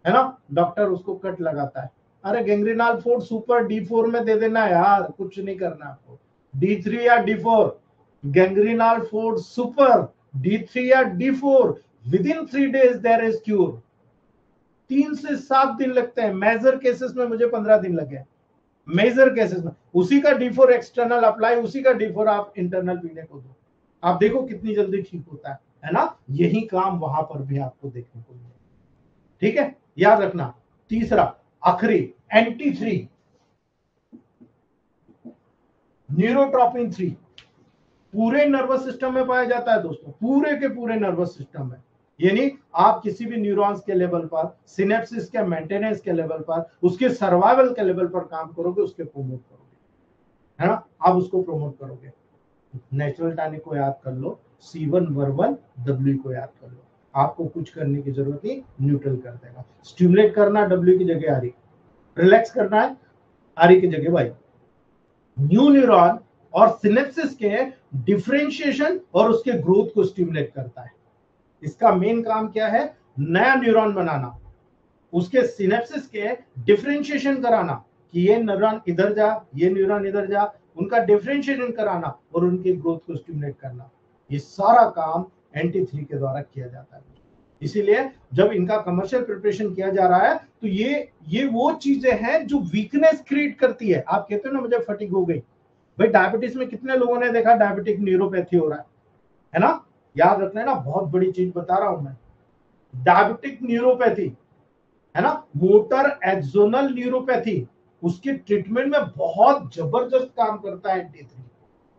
ना, डॉक्टर उसको कट लगाता है। अरे गैंग्रेनल फोर्स सुपर D4 में दे देना यार, कुछ नहीं करना आपको, D3 या D4, गैंग्रेनल फोर्स सुपर D3 या D4, within 3 days there is cure. 3 से 7 दिन लगते हैं, मेजर केसेस में मुझे 15 दिन लगे, मेजर केसेस में। उसी का D4 एक्सटर्नल अप्लाई, उसी का D4 आप इंटरनल पीने को दो, आप देखो कितनी जल्दी ठीक होता है ना। यही काम वहां पर भी आपको देखने को मिलेगा। ठीक है, याद रखना। तीसरा, आखिरी, NT3, न्यूरोट्रोपिन 3, पूरे नर्वस सिस्टम में पाया जाता है दोस्तों, पूरे के पूरे नर्वस सिस्टम में। यानी आप किसी भी न्यूरॉन्स के लेवल पर, सिनेप्सिस के मेंटेनेंस के लेवल पर, उसके सर्वाइवल के लेवल पर काम करोगे, उसके प्रमोट करोगे, है ना। आप उसको प्रमोट करोगे। नेचुरल टॉनिक को याद कर लो, C1 को याद कर लो, आपको कुछ करने की जरूरत नहीं, न्यूट्रल कर देगा। स्टिमुलेट करना W की जगह आरी, रिलैक्स करना है आरी की जगह वाई। न्यू न्यूरॉन और सिनेप्सिस के डिफरेंशिएशन और उसके ग्रोथ को स्टिमुलेट करता है। इसका मेन काम क्या है, नया न्यूरॉन बनाना, उसके सिनेप्सिस के डिफरेंशिएशन कराना कि ये न्यूरॉन इधर जा, ये न्यूरॉन इधर जा, उनका डिफरेंशिएशन कराना और उनकी ग्रोथ को स्टिमुलेट करना, ये सारा काम NT3 के द्वारा किया जाता है। इसीलिए जब इनका कमर्शियल प्रिपरेशन किया जा रहा है तो ये वो चीजें हैं जो वीकनेस क्रिएट करती है। आप कहते हो ना मुझे फटीग हो गई, भाई डायबिटीज में कितने लोगों ने देखा डायबिटिक न्यूरोपैथी हो रहा है ना? याद रखना है ना, बहुत बड़ी चीज बता रहा हूं मैं। डायबिटिक न्यूरोपैथी है ना, मोटर एक्सोनल न्यूरोपैथी, उसके ट्रीटमेंट में बहुत जबरदस्त काम करता है NT3,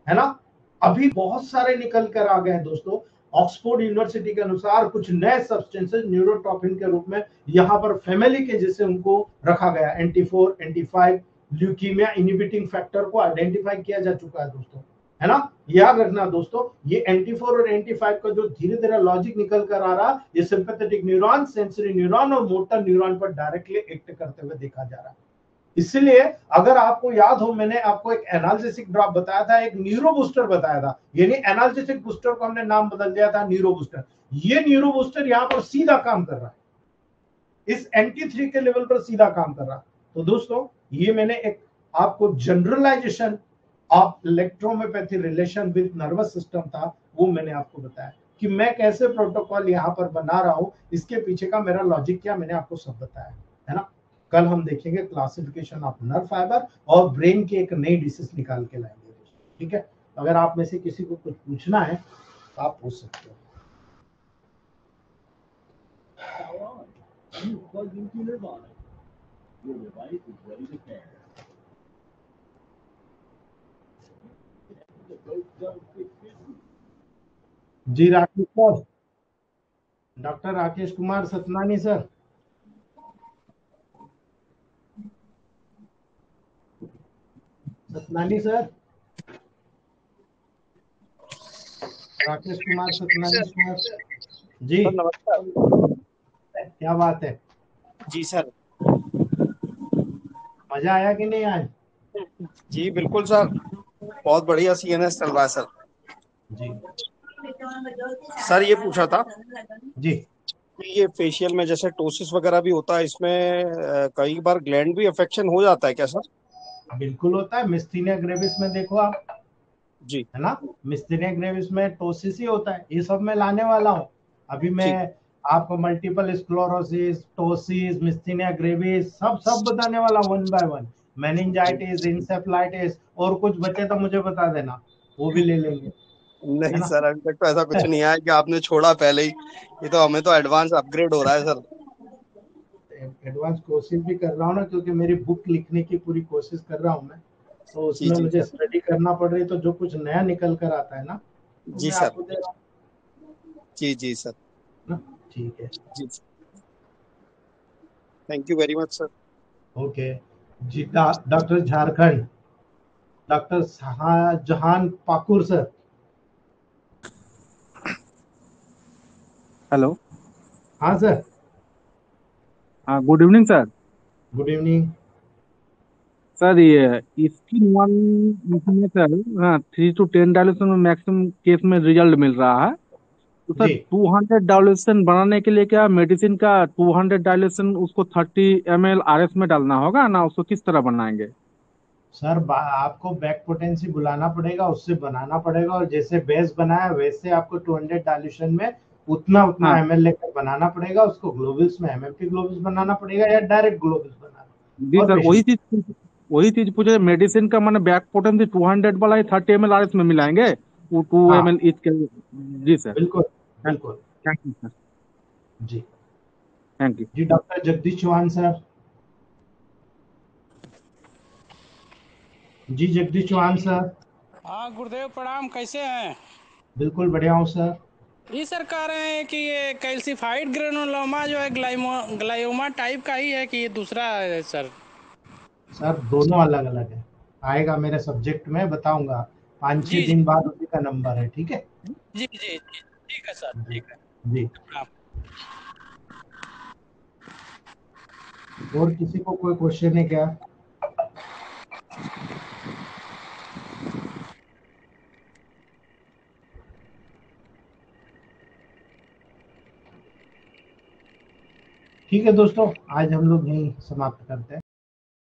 है ना? अभी बहुत सारे निकल कर आ गए हैं दोस्तों। ऑक्सफोर्ड यूनिवर्सिटी के अनुसार कुछ नए सब्सटेंसेस न्यूरोट्रॉपिन के रूप में यहाँ पर फैमिली के जैसे उनको रखा गया। NT4, NT5 leukaemia inhibiting factor को आइडेंटिफाई किया जा चुका है दोस्तों, है ना? याद रखना दोस्तों, ये NT4 और NT5 का जो धीरे धीरे लॉजिक निकल कर आ रहा, ये सिंपैथेटिक न्यूरॉन, सेंसरी न्यूरॉन और मोटर न्यूरॉन पर डायरेक्टली एक्ट करते हुए देखा जा रहा है। इसलिए अगर आपको याद हो, मैंने आपको एक एनाल्जेसिक ड्रॉप बताया था, एक न्यूरो बूस्टर बताया था, यानी एनाल्जेसिक बूस्टर को हमने नाम बदल दिया था न्यूरो बूस्टर। ये न्यूरो बूस्टर यहां पर सीधा काम कर रहा है, इस NT3 के लेवल पर सीधा काम कर रहा है। तो दोस्तों ये मैंने एक आपको generalisation of electromyopathy relation with nervous system था, वो मैंने आपको बताया कि मैं कैसे प्रोटोकॉल यहां पर बना रहा हूं, इसके पीछे का मेरा लॉजिक क्या, मैंने आपको सब बताया है ना? कल हम देखेंगे क्लासिफिकेशन ऑफ नर्व फाइबर और ब्रेन की एक नई डिसीज निकाल के लाएंगे दोस्तों, ठीक है? अगर आप में से किसी को कुछ पूछना है तो आप पूछ सकते हो। जी Rakesh sir, doctor Rakesh Kumar Satnani sir. Satnani sir, Rakesh Kumar Satnani sir जी। सर नमस्कार। क्या बात है जी सर। मजा आया कि नहीं आज? जी बिल्कुल सर, बहुत बढ़िया CNS चल रहा है सर। जी सर ये पूछा था जी कि ये फेशियल में जैसे टोसिस वगैरह भी होता है, इसमें कई बार ग्लैंड भी अफेक्शन हो जाता है क्या सर? बिल्कुल होता है। मिस्थीनिया ग्रेविस में देखो आप, जी है ना? मिस्थीनिया ग्रेविस में टोसिस ही होता है। ये सब मैं लाने वाला हूँ अभी। मैं ठीक। आपको multiple sclerosis, ptosis, myasthenia gravis सब बताने वाला वन बाय वन। जी मेनिंजाइटिस, इंसेफ्लाइटिस और कुछ बचे तो मुझे बता देना, वो भी ले लेंगे, है नहीं ना? सर, अभी तक तो ऐसा कुछ नहीं आया कि आपने छोड़ा पहले ही। ये तो हमें तो एडवांस अपग्रेड हो रहा है सर। एडवांस कोशिश भी कर रहा हूँ ना, क्योंकि मेरी बुक लिखने की पूरी कोशिश कर रहा हूँ मैं, तो जी उसमें जी मुझे सर। स्टडी करना पड़ रही है। तो जो कुछ नया निकल कर आता है ना, तो जी मैं सर। आपको दे रहा जी जी सर। हूँ ना। ठीक है, जी thank you very much sir. Okay जी। Doctor Jharkhand, doctor Shahjahan Pakur sir. Hello. हाँ सर, हाँ, good evening sir. Good evening. Sir ये स्किन वन में सर, हाँ, 3 to 10 डायल्यूशन में मैक्सिमम केस में रिजल्ट मिल रहा है। तो सर जी 200 डायल्यूशन बनाने के लिए क्या मेडिसिन का 200 डायल्यूशन उसको 30 ml RS में डालना होगा ना, उसको किस तरह बनाएंगे? सर, आपको बैक पोटेंसी बुलाना पड़ेगा, उससे बनाना पड़ेगा, और जैसे बेस बनाया वैसे आपको 200 डायल्यूशन में उतना उतना हाँ ml लेकर बनाना पड़ेगा। उसको ग्लोबल्स में MMT ग्लोबल्स बनाना पड़ेगा या डायरेक्ट ग्लोबल्स बनाना जी और सर, पेशेंट। वही चीज पूछे। मेडिसिन का मैंने बैक पोटेंसी 200 वाला ही 30 ml RS में मिलाएंगे, वो 2 ml हाँ ईच के। जी सर। बिल्कुल, बिल्कुल। Thank you sir. जी थैंक यू। जी, डॉक्टर जगदीश चौहान सर। जी जगदीश चौहान सर। हाँ गुरुदेव प्रणाम, कैसे हैं? बिल्कुल बढ़िया हूँ सर। ये सर कह रहे हैं कि ये कैल्सिफाइड ग्रेनुलोमा जो है ग्लाइयोमा टाइप का ही है कि ये दूसरा है सर? सर दोनों अलग अलग है, आएगा मेरे सब्जेक्ट में बताऊंगा। 5-6 जी जी दिन बाद उसी का नंबर है, ठीक है? जी जी जी, ठीक है सर, जी ठीक है। जी। प्रणाम। और किसी को कोई क्वेश्चन है क्या? ठीक है दोस्तों, आज हम लोग यहीं समाप्त करते हैं।